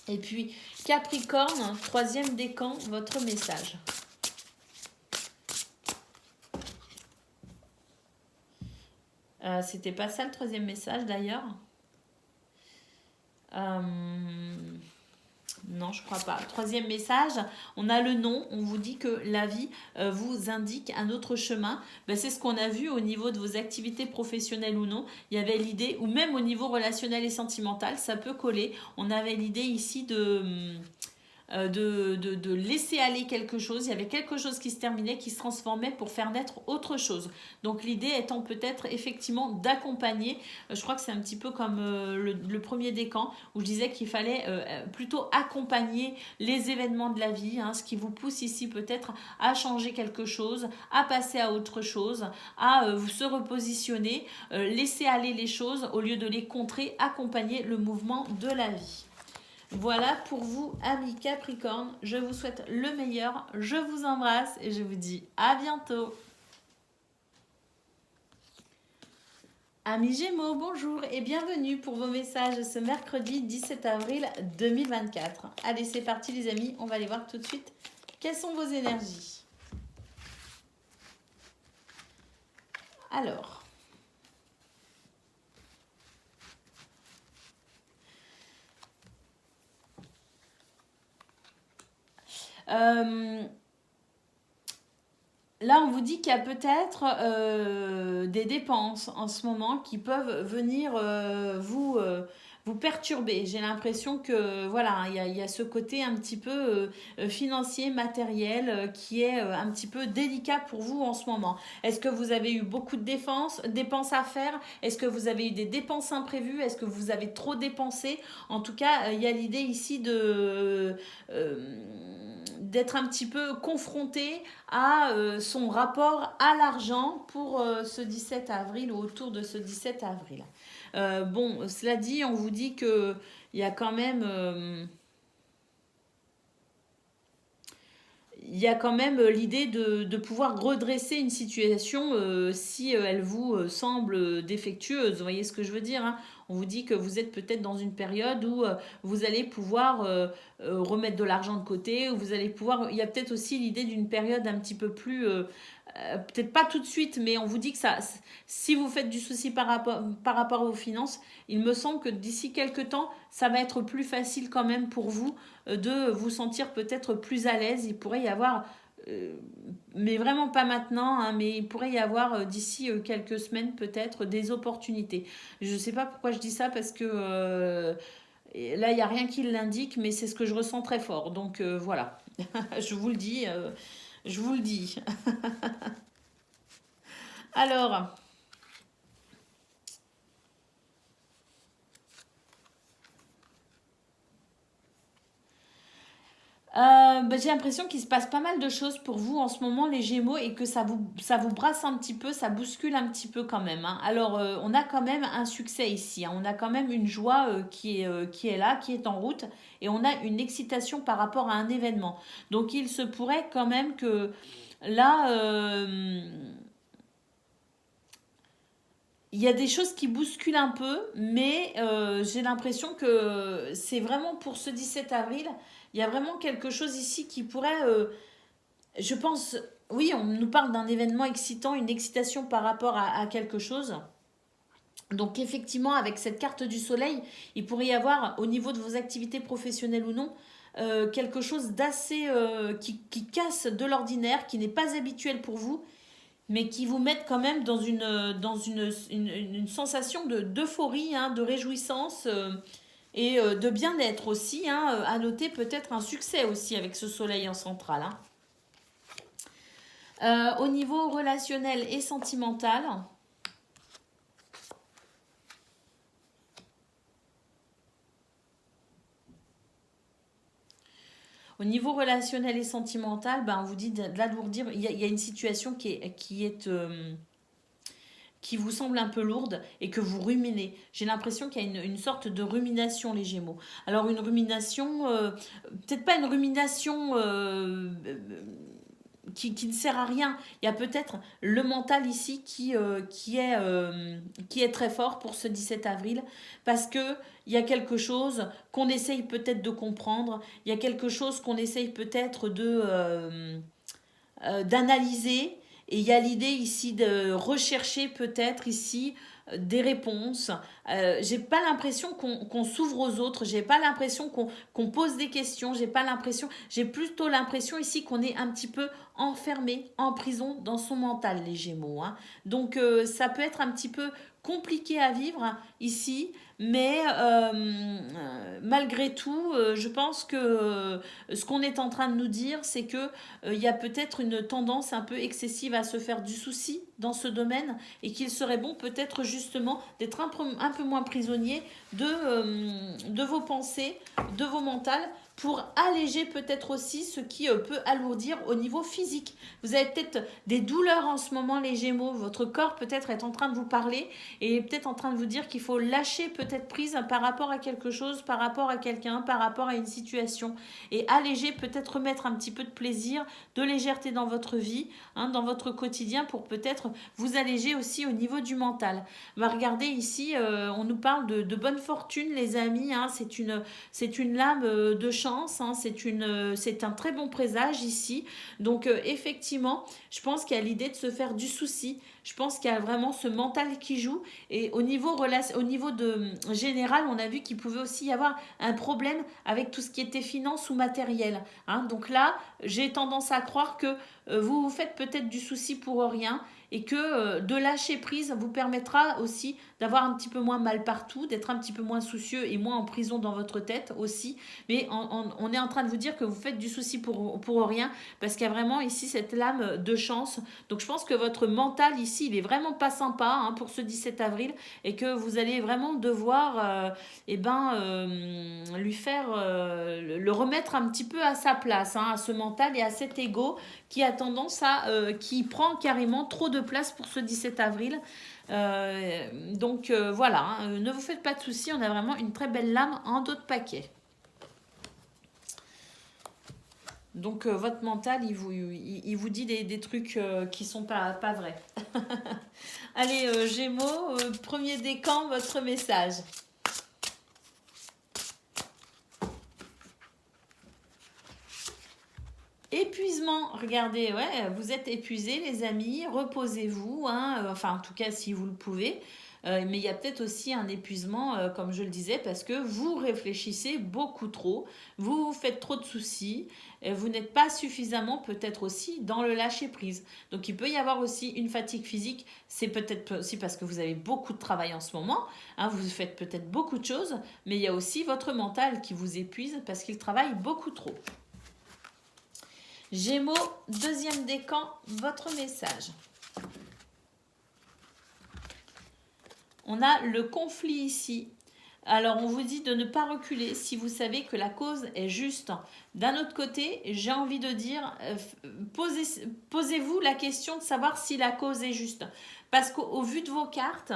Et puis Capricorne, troisième décan, votre message. C'était pas ça le troisième message d'ailleurs. Non, je crois pas. Troisième message, on a le non. On vous dit que la vie vous indique un autre chemin. Ben, c'est ce qu'on a vu au niveau de vos activités professionnelles ou non. Il y avait l'idée, ou même au niveau relationnel et sentimental, ça peut coller. On avait l'idée ici de laisser aller quelque chose. Il y avait quelque chose qui se terminait, qui se transformait pour faire naître autre chose. Donc l'idée étant peut-être effectivement d'accompagner, je crois que c'est un petit peu comme le premier décan, où je disais qu'il fallait plutôt accompagner les événements de la vie, hein, ce qui vous pousse ici peut-être à changer quelque chose, à passer à autre chose, à se repositionner, laisser aller les choses au lieu de les contrer, accompagner le mouvement de la vie. Voilà pour vous, amis Capricorne. Je vous souhaite le meilleur. Je vous embrasse et je vous dis à bientôt. Amis Gémeaux, bonjour et bienvenue pour vos messages ce mercredi 17 avril 2024. Allez, c'est parti les amis, on va aller voir tout de suite quelles sont vos énergies. Alors... là, on vous dit qu'il y a peut-être des dépenses en ce moment qui peuvent venir vous perturber. J'ai l'impression que voilà, il y a ce côté un petit peu financier, matériel, qui est un petit peu délicat pour vous en ce moment. Est-ce que vous avez eu beaucoup de dépenses à faire? Est-ce que vous avez eu des dépenses imprévues? Est-ce que vous avez trop dépensé? En tout cas, il y a l'idée ici d'être un petit peu confronté à son rapport à l'argent pour ce 17 avril ou autour de ce 17 avril. Bon, cela dit, on vous dit qu'il y a quand même... il y a quand même l'idée de pouvoir redresser une situation si elle vous semble défectueuse. Vous voyez ce que je veux dire, hein? On vous dit que vous êtes peut-être dans une période où vous allez pouvoir remettre de l'argent de côté, où vous allez pouvoir... Il y a peut-être aussi l'idée d'une période un petit peu plus... peut-être pas tout de suite, mais on vous dit que ça, si vous faites du souci par rapport aux finances, il me semble que d'ici quelques temps, ça va être plus facile quand même pour vous de vous sentir peut-être plus à l'aise. Il pourrait y avoir, mais vraiment pas maintenant, hein, mais il pourrait y avoir d'ici quelques semaines peut-être des opportunités. Je ne sais pas pourquoi je dis ça parce que là, il n'y a rien qui l'indique, mais c'est ce que je ressens très fort. Donc voilà, je vous le dis. Je vous le dis. Alors, j'ai l'impression qu'il se passe pas mal de choses pour vous en ce moment, les Gémeaux, et que ça vous brasse un petit peu, ça bouscule un petit peu quand même, hein. Alors, on a quand même un succès ici, hein. On a quand même une joie qui est là, qui est en route, et on a une excitation par rapport à un événement. Donc, il se pourrait quand même que là... il y a des choses qui bousculent un peu, mais j'ai l'impression que c'est vraiment pour ce 17 avril, il y a vraiment quelque chose ici qui pourrait, je pense, oui, on nous parle d'un événement excitant, une excitation par rapport à quelque chose. Donc effectivement, avec cette carte du soleil, il pourrait y avoir, au niveau de vos activités professionnelles ou non, quelque chose d'assez qui casse de l'ordinaire, qui n'est pas habituel pour vous, mais qui vous mettent quand même dans une sensation d'euphorie, hein, de réjouissance et de bien-être aussi, hein. À noter peut-être un succès aussi avec ce soleil en centrale, hein. Au niveau relationnel et sentimental, ben, on vous dit de l'alourdir. Il y a une situation qui vous semble un peu lourde et que vous ruminez. J'ai l'impression qu'il y a une sorte de rumination, les Gémeaux. Alors une rumination, peut-être pas une rumination qui ne sert à rien. Il y a peut-être le mental ici qui est très fort pour ce 17 avril parce que il y a quelque chose qu'on essaye peut-être de comprendre, il y a quelque chose qu'on essaye peut-être d'analyser. Et il y a l'idée ici de rechercher peut-être ici des réponses. J'ai pas l'impression qu'on s'ouvre aux autres. J'ai pas l'impression qu'on pose des questions. J'ai plutôt l'impression ici qu'on est un petit peu enfermé, en prison dans son mental, les Gémeaux, hein. Donc ça peut être un petit peu compliqué à vivre ici, mais malgré tout, je pense que ce qu'on est en train de nous dire, c'est que il y a peut-être une tendance un peu excessive à se faire du souci dans ce domaine et qu'il serait bon peut-être justement d'être un peu moins prisonnier de vos pensées, de vos mentales pour alléger peut-être aussi ce qui peut alourdir au niveau physique. Vous avez peut-être des douleurs en ce moment, les Gémeaux. Votre corps peut-être est en train de vous parler et peut-être en train de vous dire qu'il faut lâcher peut-être prise par rapport à quelque chose, par rapport à quelqu'un, par rapport à une situation et alléger, peut-être remettre un petit peu de plaisir, de légèreté dans votre vie, hein, dans votre quotidien pour peut-être vous alléger aussi au niveau du mental. Regardez ici, on nous parle de bonne fortune, les amis, hein, c'est une lame de chance, hein, c'est un très bon présage ici. Donc effectivement, je pense qu'il y a l'idée de se faire du souci. Je pense qu'il y a vraiment ce mental qui joue. Et au niveau de général, on a vu qu'il pouvait aussi y avoir un problème avec tout ce qui était finance ou matériel, hein. Donc là, j'ai tendance à croire que vous vous faites peut-être du souci pour rien et que de lâcher prise vous permettra aussi d'avoir un petit peu moins mal partout, d'être un petit peu moins soucieux et moins en prison dans votre tête aussi. Mais on est en train de vous dire que vous faites du souci pour rien parce qu'il y a vraiment ici cette lame de chance. Donc je pense que votre mental ici, il est vraiment pas sympa, hein, pour ce 17 avril et que vous allez vraiment devoir lui faire le remettre un petit peu à sa place, hein, à ce mental et à cet ego qui a tendance qui prend carrément trop de place pour ce 17 avril. Voilà, hein, ne vous faites pas de soucis, on a vraiment une très belle lame en dos de paquet. Donc votre mental, il vous dit des trucs qui sont pas vrais. Allez, Gémeaux, premier décan, votre message. Épuisement, regardez, ouais, vous êtes épuisés, les amis, reposez-vous, hein, enfin en tout cas si vous le pouvez. Mais il y a peut-être aussi un épuisement, comme je le disais, parce que vous réfléchissez beaucoup trop, vous vous faites trop de soucis, vous n'êtes pas suffisamment peut-être aussi dans le lâcher-prise. Donc il peut y avoir aussi une fatigue physique, c'est peut-être aussi parce que vous avez beaucoup de travail en ce moment, hein, vous faites peut-être beaucoup de choses, mais il y a aussi votre mental qui vous épuise parce qu'il travaille beaucoup trop. Gémeaux, deuxième décan, votre message. On a le conflit ici. Alors on vous dit de ne pas reculer si vous savez que la cause est juste. D'un autre côté, j'ai envie de dire, posez-vous la question de savoir si la cause est juste. Parce qu'au vu de vos cartes,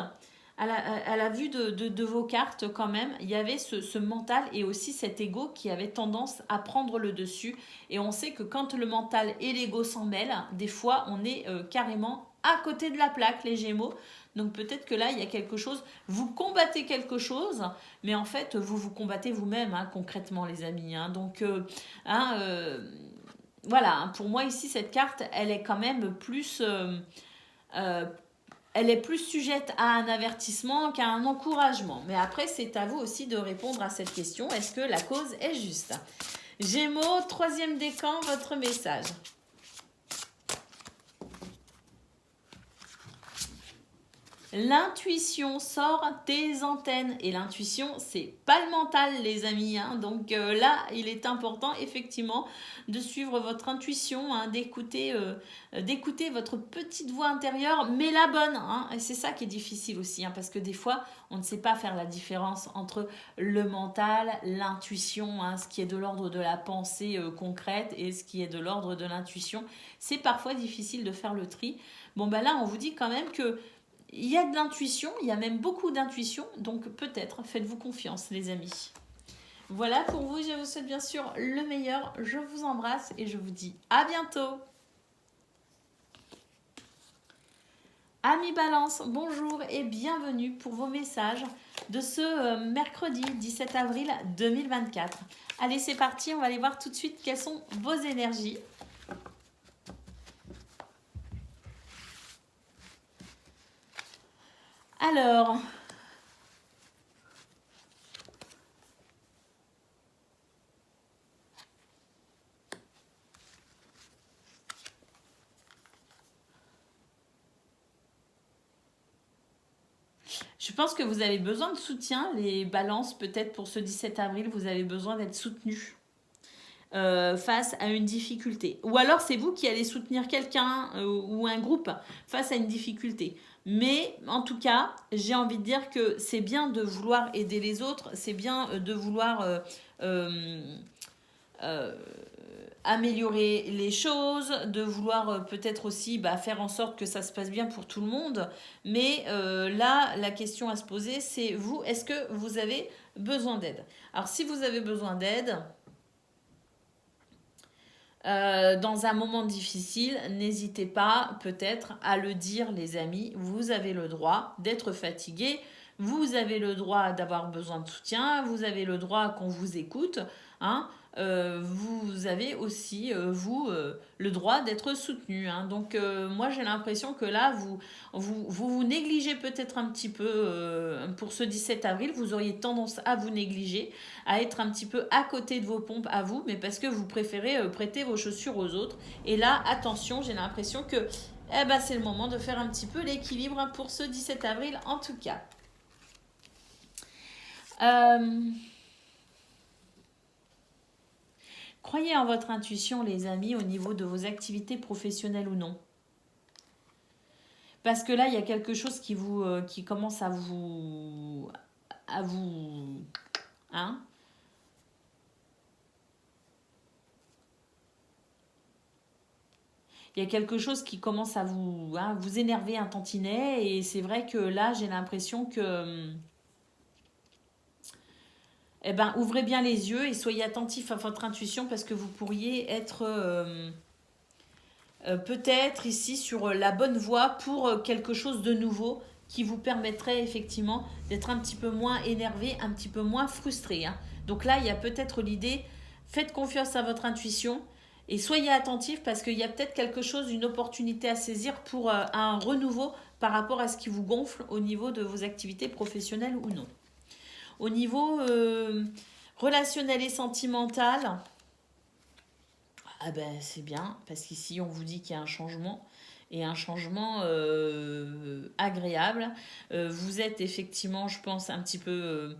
à la vue de vos cartes quand même, il y avait ce mental et aussi cet ego qui avait tendance à prendre le dessus. Et on sait que quand le mental et l'ego s'en mêlent, des fois on est carrément à côté de la plaque, les Gémeaux. Donc peut-être que là, il y a quelque chose, vous combattez quelque chose, mais en fait, vous combattez vous-même, hein, concrètement, les amis, hein. Donc, voilà, hein, pour moi ici, cette carte, elle est quand même plus... elle est plus sujette à un avertissement qu'à un encouragement. Mais après, c'est à vous aussi de répondre à cette question. Est-ce que la cause est juste? Gémeaux, troisième décan, votre message. L'intuition sort des antennes. Et l'intuition, c'est pas le mental, les amis, hein. Donc là, il est important, effectivement, de suivre votre intuition, hein, d'écouter votre petite voix intérieure, mais la bonne, hein. Et c'est ça qui est difficile aussi, hein, parce que des fois, on ne sait pas faire la différence entre le mental, l'intuition, hein, ce qui est de l'ordre de la pensée concrète et ce qui est de l'ordre de l'intuition. C'est parfois difficile de faire le tri. Bon, ben là, on vous dit quand même que il y a de l'intuition, il y a même beaucoup d'intuition, donc peut-être faites-vous confiance, les amis. Voilà pour vous, je vous souhaite bien sûr le meilleur, je vous embrasse et je vous dis à bientôt. Amis Balance, bonjour et bienvenue pour vos messages de ce mercredi 17 avril 2024. Allez, c'est parti, on va aller voir tout de suite quelles sont vos énergies. Alors, je pense que vous avez besoin de soutien. Les balances, peut-être pour ce 17 avril, vous avez besoin d'être soutenu face à une difficulté. Ou alors c'est vous qui allez soutenir quelqu'un ou un groupe face à une difficulté. Mais en tout cas, j'ai envie de dire que c'est bien de vouloir aider les autres, c'est bien de vouloir euh, améliorer les choses, de vouloir peut-être aussi faire en sorte que ça se passe bien pour tout le monde. Mais là, la question à se poser, c'est vous, est-ce que vous avez besoin d'aide? Alors si vous avez besoin d'aide, dans un moment difficile, n'hésitez pas peut-être à le dire, les amis. Vous avez le droit d'être fatigué, vous avez le droit d'avoir besoin de soutien, vous avez le droit qu'on vous écoute. Hein. Vous avez aussi, le droit d'être soutenu. Hein. Donc, moi, j'ai l'impression que là, vous négligez peut-être un petit peu pour ce 17 avril. Vous auriez tendance à vous négliger, à être un petit peu à côté de vos pompes à vous, mais parce que vous préférez prêter vos chaussures aux autres. Et là, attention, j'ai l'impression que c'est le moment de faire un petit peu l'équilibre pour ce 17 avril en tout cas. Croyez en votre intuition, les amis, au niveau de vos activités professionnelles ou non. Parce que là, il y a quelque chose qui commence à vous... Hein? Il y a quelque chose qui commence à vous énerver un tantinet. Et c'est vrai que là, j'ai l'impression que... ouvrez bien les yeux et soyez attentifs à votre intuition parce que vous pourriez être peut-être ici sur la bonne voie pour quelque chose de nouveau qui vous permettrait effectivement d'être un petit peu moins énervé, un petit peu moins frustré. Hein. Donc là, il y a peut-être l'idée, faites confiance à votre intuition et soyez attentifs parce qu'il y a peut-être quelque chose, une opportunité à saisir pour un renouveau par rapport à ce qui vous gonfle au niveau de vos activités professionnelles ou non. Au niveau relationnel et sentimental, c'est bien, parce qu'ici on vous dit qu'il y a un changement, et un changement agréable. Vous êtes effectivement, je pense, un petit peu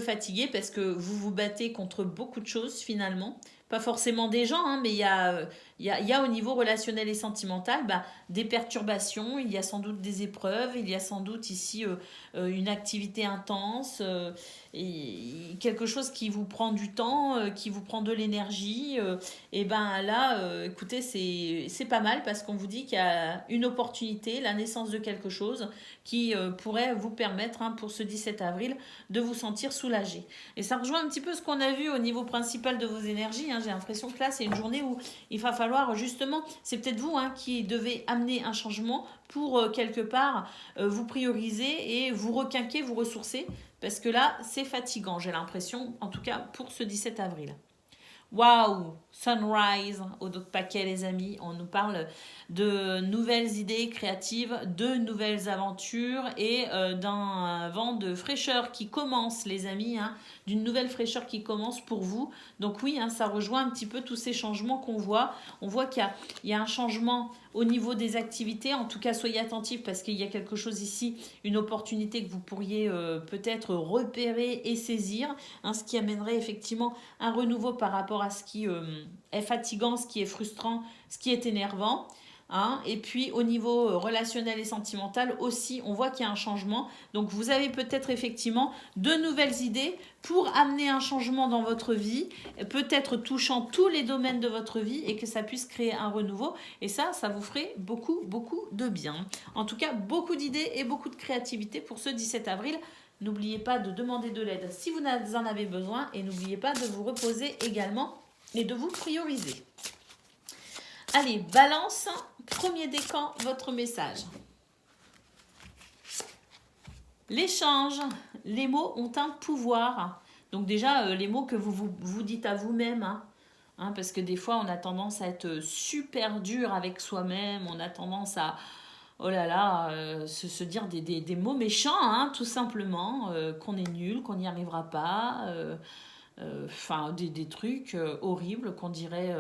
fatigué parce que vous vous battez contre beaucoup de choses finalement. Pas forcément des gens, hein, mais il y a au niveau relationnel et sentimental des perturbations, il y a sans doute des épreuves, il y a sans doute ici une activité intense, et quelque chose qui vous prend du temps, qui vous prend de l'énergie. Et là, écoutez, c'est pas mal parce qu'on vous dit qu'il y a une opportunité, la naissance de quelque chose qui pourrait vous permettre, hein, pour ce 17 avril, de vous sentir soulagé. Et ça rejoint un petit peu ce qu'on a vu au niveau principal de vos énergies. Hein. J'ai l'impression que là, c'est une journée où il va falloir justement, c'est peut-être vous, hein, qui devez amener un changement pour quelque part vous prioriser et vous requinquer, vous ressourcer. Parce que là, c'est fatigant, j'ai l'impression, en tout cas pour ce 17 avril. Waouh, sunrise au dos de paquet, les amis. On nous parle de nouvelles idées créatives, de nouvelles aventures et d'un vent de fraîcheur qui commence, les amis, hein, d'une nouvelle fraîcheur qui commence pour vous. Donc oui, hein, ça rejoint un petit peu tous ces changements qu'on voit. On voit qu'il y a un changement au niveau des activités. En tout cas, soyez attentifs parce qu'il y a quelque chose ici, une opportunité que vous pourriez peut-être repérer et saisir, hein, ce qui amènerait effectivement un renouveau par rapport à ce qui est fatigant, ce qui est frustrant, ce qui est énervant. Hein. Et puis au niveau relationnel et sentimental aussi, on voit qu'il y a un changement. Donc vous avez peut-être effectivement de nouvelles idées pour amener un changement dans votre vie, peut-être touchant tous les domaines de votre vie et que ça puisse créer un renouveau. Et ça vous ferait beaucoup, beaucoup de bien. En tout cas, beaucoup d'idées et beaucoup de créativité pour ce 17 avril. N'oubliez pas de demander de l'aide si vous en avez besoin et n'oubliez pas de vous reposer également et de vous prioriser. Allez, balance, premier décan, votre message. L'échange, les mots ont un pouvoir. Donc déjà, les mots que vous dites à vous-même, hein, parce que des fois, on a tendance à être super dur avec soi-même, on a tendance oh là là, se dire des mots méchants, hein, tout simplement, qu'on est nul, qu'on n'y arrivera pas, enfin des trucs horribles qu'on dirait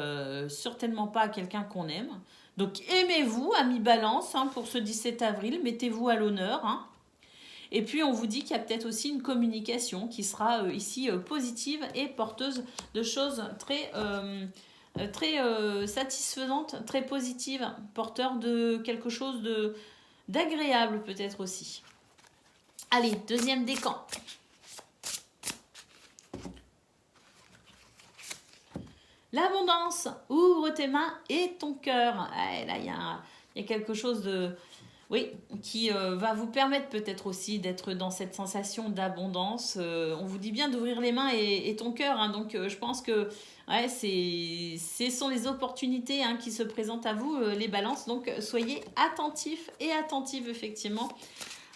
certainement pas à quelqu'un qu'on aime. Donc aimez-vous, amis Balance, hein, pour ce 17 avril, mettez-vous à l'honneur. Hein. Et puis on vous dit qu'il y a peut-être aussi une communication qui sera ici positive et porteuse de choses très satisfaisantes, très positives, porteur de quelque chose d'agréable peut-être aussi. Allez, deuxième décan. L'abondance, ouvre tes mains et ton cœur. Ah, là, il y a quelque chose de... Oui, qui va vous permettre peut-être aussi d'être dans cette sensation d'abondance. On vous dit bien d'ouvrir les mains et ton cœur. Hein, donc, je pense que ouais, ce sont les opportunités hein, qui se présentent à vous, les balances. Donc, soyez attentifs et attentives, effectivement.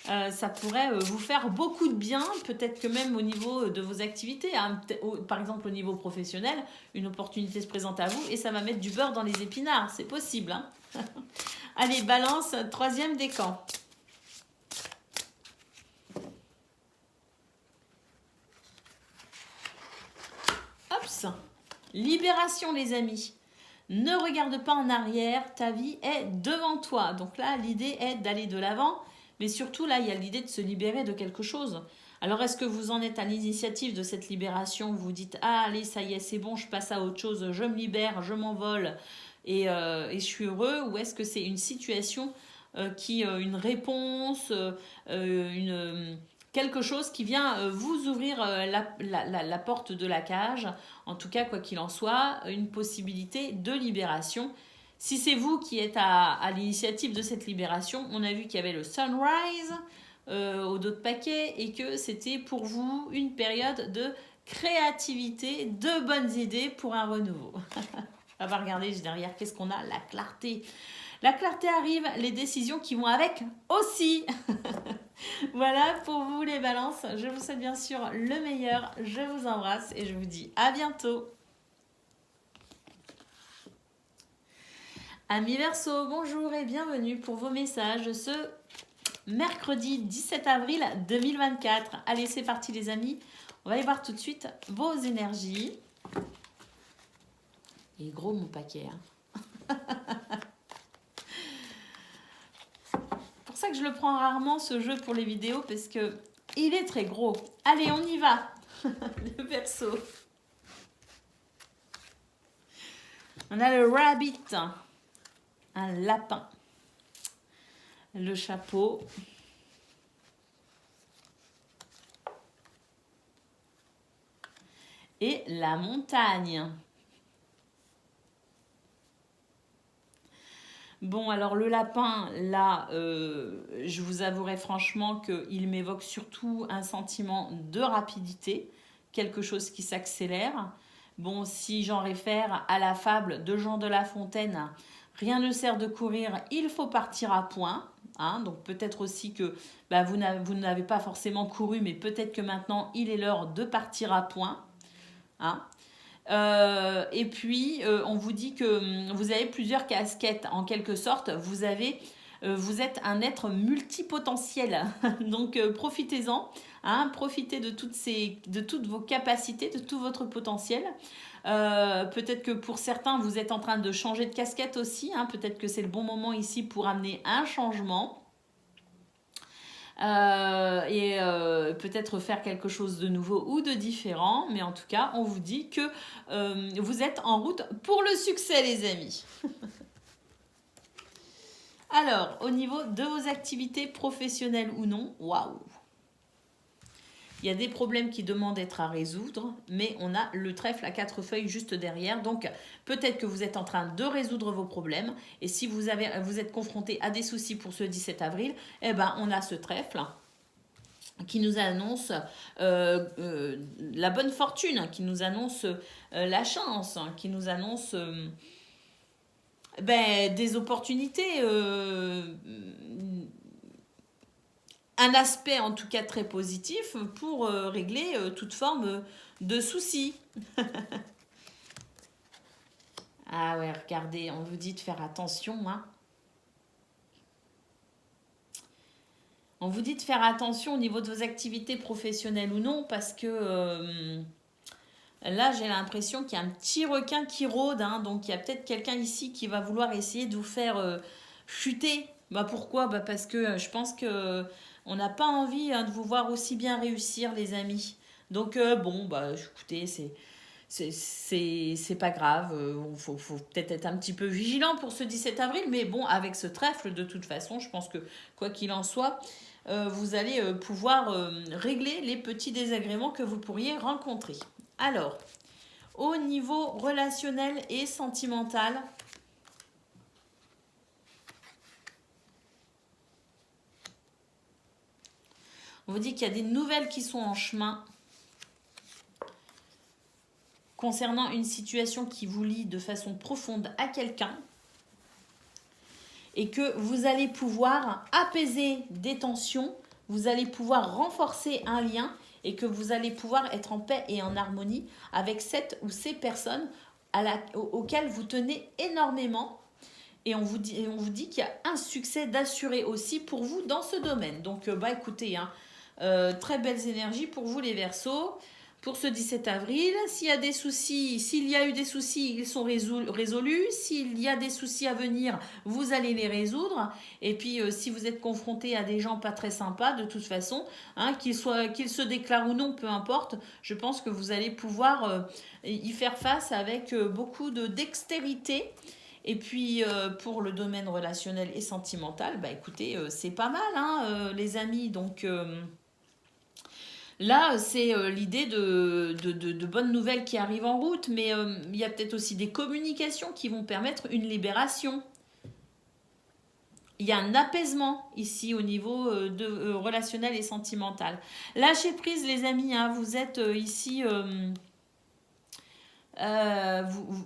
Ça pourrait vous faire beaucoup de bien, peut-être que même au niveau de vos activités, hein, par exemple au niveau professionnel, une opportunité se présente à vous et ça va mettre du beurre dans les épinards, c'est possible. Hein. Allez, balance, troisième décan. Hops, libération les amis. Ne regarde pas en arrière, ta vie est devant toi. Donc là, l'idée est d'aller de l'avant. Mais surtout, là, il y a l'idée de se libérer de quelque chose. Alors, est-ce que vous en êtes à l'initiative de cette libération? Vous dites, ah, allez, ça y est, c'est bon, je passe à autre chose, je me libère, je m'envole et je suis heureux? Ou est-ce que c'est une situation une réponse, quelque chose qui vient vous ouvrir la porte de la cage? En tout cas, quoi qu'il en soit, une possibilité de libération. Si c'est vous qui êtes à l'initiative de cette libération, on a vu qu'il y avait le sunrise au dos de paquet et que c'était pour vous une période de créativité, de bonnes idées pour un renouveau. On va regarder derrière, qu'est-ce qu'on a? La clarté. La clarté arrive, les décisions qui vont avec aussi. Voilà pour vous les balances. Je vous souhaite bien sûr le meilleur. Je vous embrasse et je vous dis à bientôt. Amis Verseau, bonjour et bienvenue pour vos messages ce mercredi 17 avril 2024. Allez, c'est parti les amis. On va aller voir tout de suite vos énergies. Il est gros mon paquet. Hein. C'est pour ça que je le prends rarement ce jeu pour les vidéos parce que il est très gros. Allez, on y va. Le Verseau. On a le rabbit. Un lapin, le chapeau, et la montagne. Bon, alors le lapin, là, je vous avouerai franchement qu'il m'évoque surtout un sentiment de rapidité, quelque chose qui s'accélère. Bon, si j'en réfère à la fable de Jean de La Fontaine, rien ne sert de courir, il faut partir à point. Hein, donc peut-être aussi que bah, vous n'avez pas forcément couru, mais peut-être que maintenant il est l'heure de partir à point. Hein. Et puis, on vous dit que vous avez plusieurs casquettes. En quelque sorte, vous êtes un être multipotentiel. Donc, profitez-en. Hein, profitez de toutes vos capacités, de tout votre potentiel. Peut-être que pour certains, vous êtes en train de changer de casquette aussi. Hein, peut-être que c'est le bon moment ici pour amener un changement. Peut-être faire quelque chose de nouveau ou de différent, mais en tout cas on vous dit que vous êtes en route pour le succès les amis. Alors au niveau de vos activités professionnelles ou non, waouh, il y a des problèmes qui demandent d'être à résoudre, mais on a le trèfle à 4 feuilles juste derrière. Donc, peut-être que vous êtes en train de résoudre vos problèmes. Et si vous êtes confronté à des soucis pour ce 17 avril, eh ben, on a ce trèfle qui nous annonce la bonne fortune, qui nous annonce la chance, qui nous annonce des opportunités, un aspect en tout cas très positif pour régler toute forme de soucis. Ah ouais, regardez, on vous dit de faire attention. Hein. On vous dit de faire attention au niveau de vos activités professionnelles ou non, parce que là, j'ai l'impression qu'il y a un petit requin qui rôde, hein, donc il y a peut-être quelqu'un ici qui va vouloir essayer de vous faire chuter. Bah pourquoi? Bah parce que je pense que on n'a pas envie, hein, de vous voir aussi bien réussir, les amis. Donc bon, bah écoutez, c'est pas grave. Faut peut-être être un petit peu vigilant pour ce 17 avril, mais bon, avec ce trèfle, de toute façon, je pense que quoi qu'il en soit, vous allez pouvoir régler les petits désagréments que vous pourriez rencontrer. Alors, au niveau relationnel et sentimental, on vous dit qu'il y a des nouvelles qui sont en chemin concernant une situation qui vous lie de façon profonde à quelqu'un et que vous allez pouvoir apaiser des tensions, vous allez pouvoir renforcer un lien et que vous allez pouvoir être en paix et en harmonie avec cette ou ces personnes auxquelles vous tenez énormément. Et on vous dit qu'il y a un succès d'assurer aussi pour vous dans ce domaine. Donc, bah écoutez, hein, très belles énergies pour vous les Verseaux. Pour ce 17 avril, s'il y a des soucis, s'il y a eu des soucis, ils sont résolus. S'il y a des soucis à venir, vous allez les résoudre. Et puis, si vous êtes confronté à des gens pas très sympas, de toute façon, hein, qu'ils se déclarent ou non, peu importe, je pense que vous allez pouvoir y faire face avec beaucoup de dextérité. Et puis, pour le domaine relationnel et sentimental, bah écoutez, c'est pas mal, hein, les amis. Donc, là, c'est l'idée de bonnes nouvelles qui arrivent en route, mais il y a peut-être aussi des communications qui vont permettre une libération. Il y a un apaisement ici au niveau relationnel et sentimental. Lâchez prise, les amis, hein, vous êtes ici,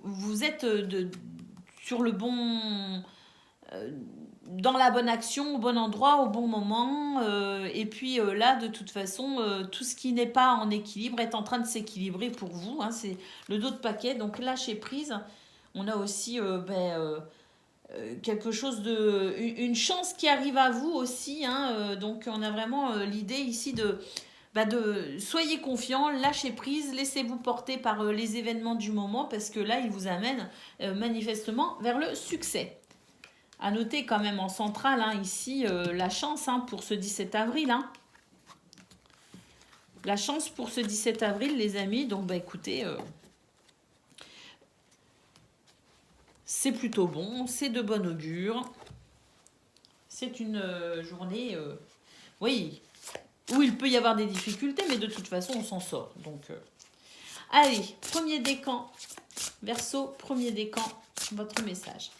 vous êtes sur le bon, dans la bonne action, au bon endroit, au bon moment. Et puis là, de toute façon, tout ce qui n'est pas en équilibre est en train de s'équilibrer pour vous, hein, c'est le dos de paquet. Donc lâchez prise. On a aussi quelque chose une chance qui arrive à vous aussi, hein. Donc on a vraiment l'idée ici de soyez confiants, lâchez prise, laissez-vous porter par les événements du moment, parce que là, ils vous amènent manifestement vers le succès. À noter quand même en centrale, hein, ici, la chance, hein, pour ce 17 avril. Hein. La chance pour ce 17 avril, les amis. Donc, bah écoutez, c'est plutôt bon, c'est de bon augure. C'est une journée, oui, où il peut y avoir des difficultés, mais de toute façon, on s'en sort. Donc, allez, premier décan, Verseau, premier décan, votre message.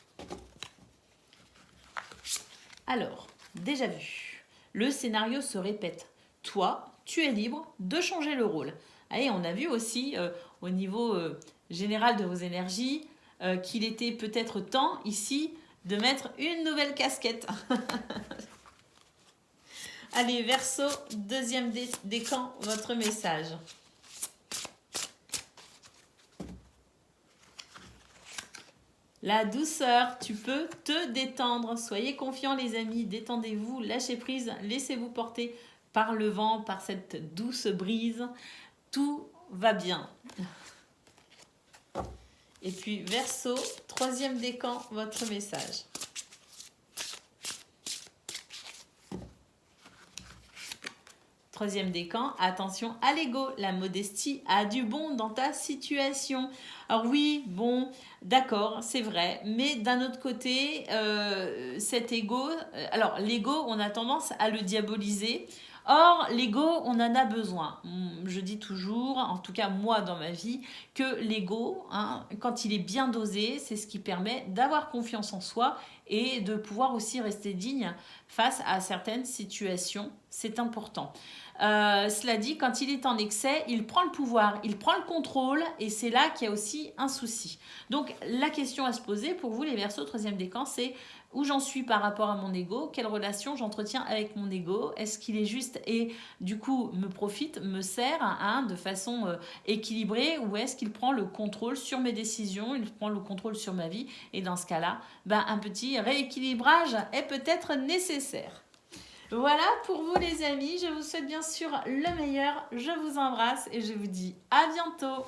Alors, déjà vu, le scénario se répète. Toi, tu es libre de changer le rôle. Allez, on a vu aussi au niveau général de vos énergies qu'il était peut-être temps ici de mettre une nouvelle casquette. Allez, Verseau, deuxième décan, votre message. La douceur, tu peux te détendre. Soyez confiants, les amis. Détendez-vous, lâchez prise, laissez-vous porter par le vent, par cette douce brise. Tout va bien. Et puis, Verseau, troisième décan, votre message. Troisième décan, attention à l'ego. La modestie a du bon dans ta situation. Alors oui, bon, d'accord, c'est vrai. Mais d'un autre côté, cet ego, alors l'ego, on a tendance à le diaboliser. Or, l'ego, on en a besoin. Je dis toujours, en tout cas moi dans ma vie, que l'ego, hein, quand il est bien dosé, c'est ce qui permet d'avoir confiance en soi et de pouvoir aussi rester digne face à certaines situations. C'est important. Cela dit, quand il est en excès, il prend le pouvoir, il prend le contrôle, et c'est là qu'il y a aussi un souci. Donc la question à se poser pour vous les Verseaux, troisième décan, c'est où j'en suis par rapport à mon ego, quelle relation j'entretiens avec mon ego, est-ce qu'il est juste et du coup me profite, me sert, hein, de façon équilibrée, ou est-ce qu'il prend le contrôle sur mes décisions, il prend le contrôle sur ma vie, et dans ce cas-là, un petit rééquilibrage est peut-être nécessaire. Voilà pour vous les amis, je vous souhaite bien sûr le meilleur, je vous embrasse et je vous dis à bientôt.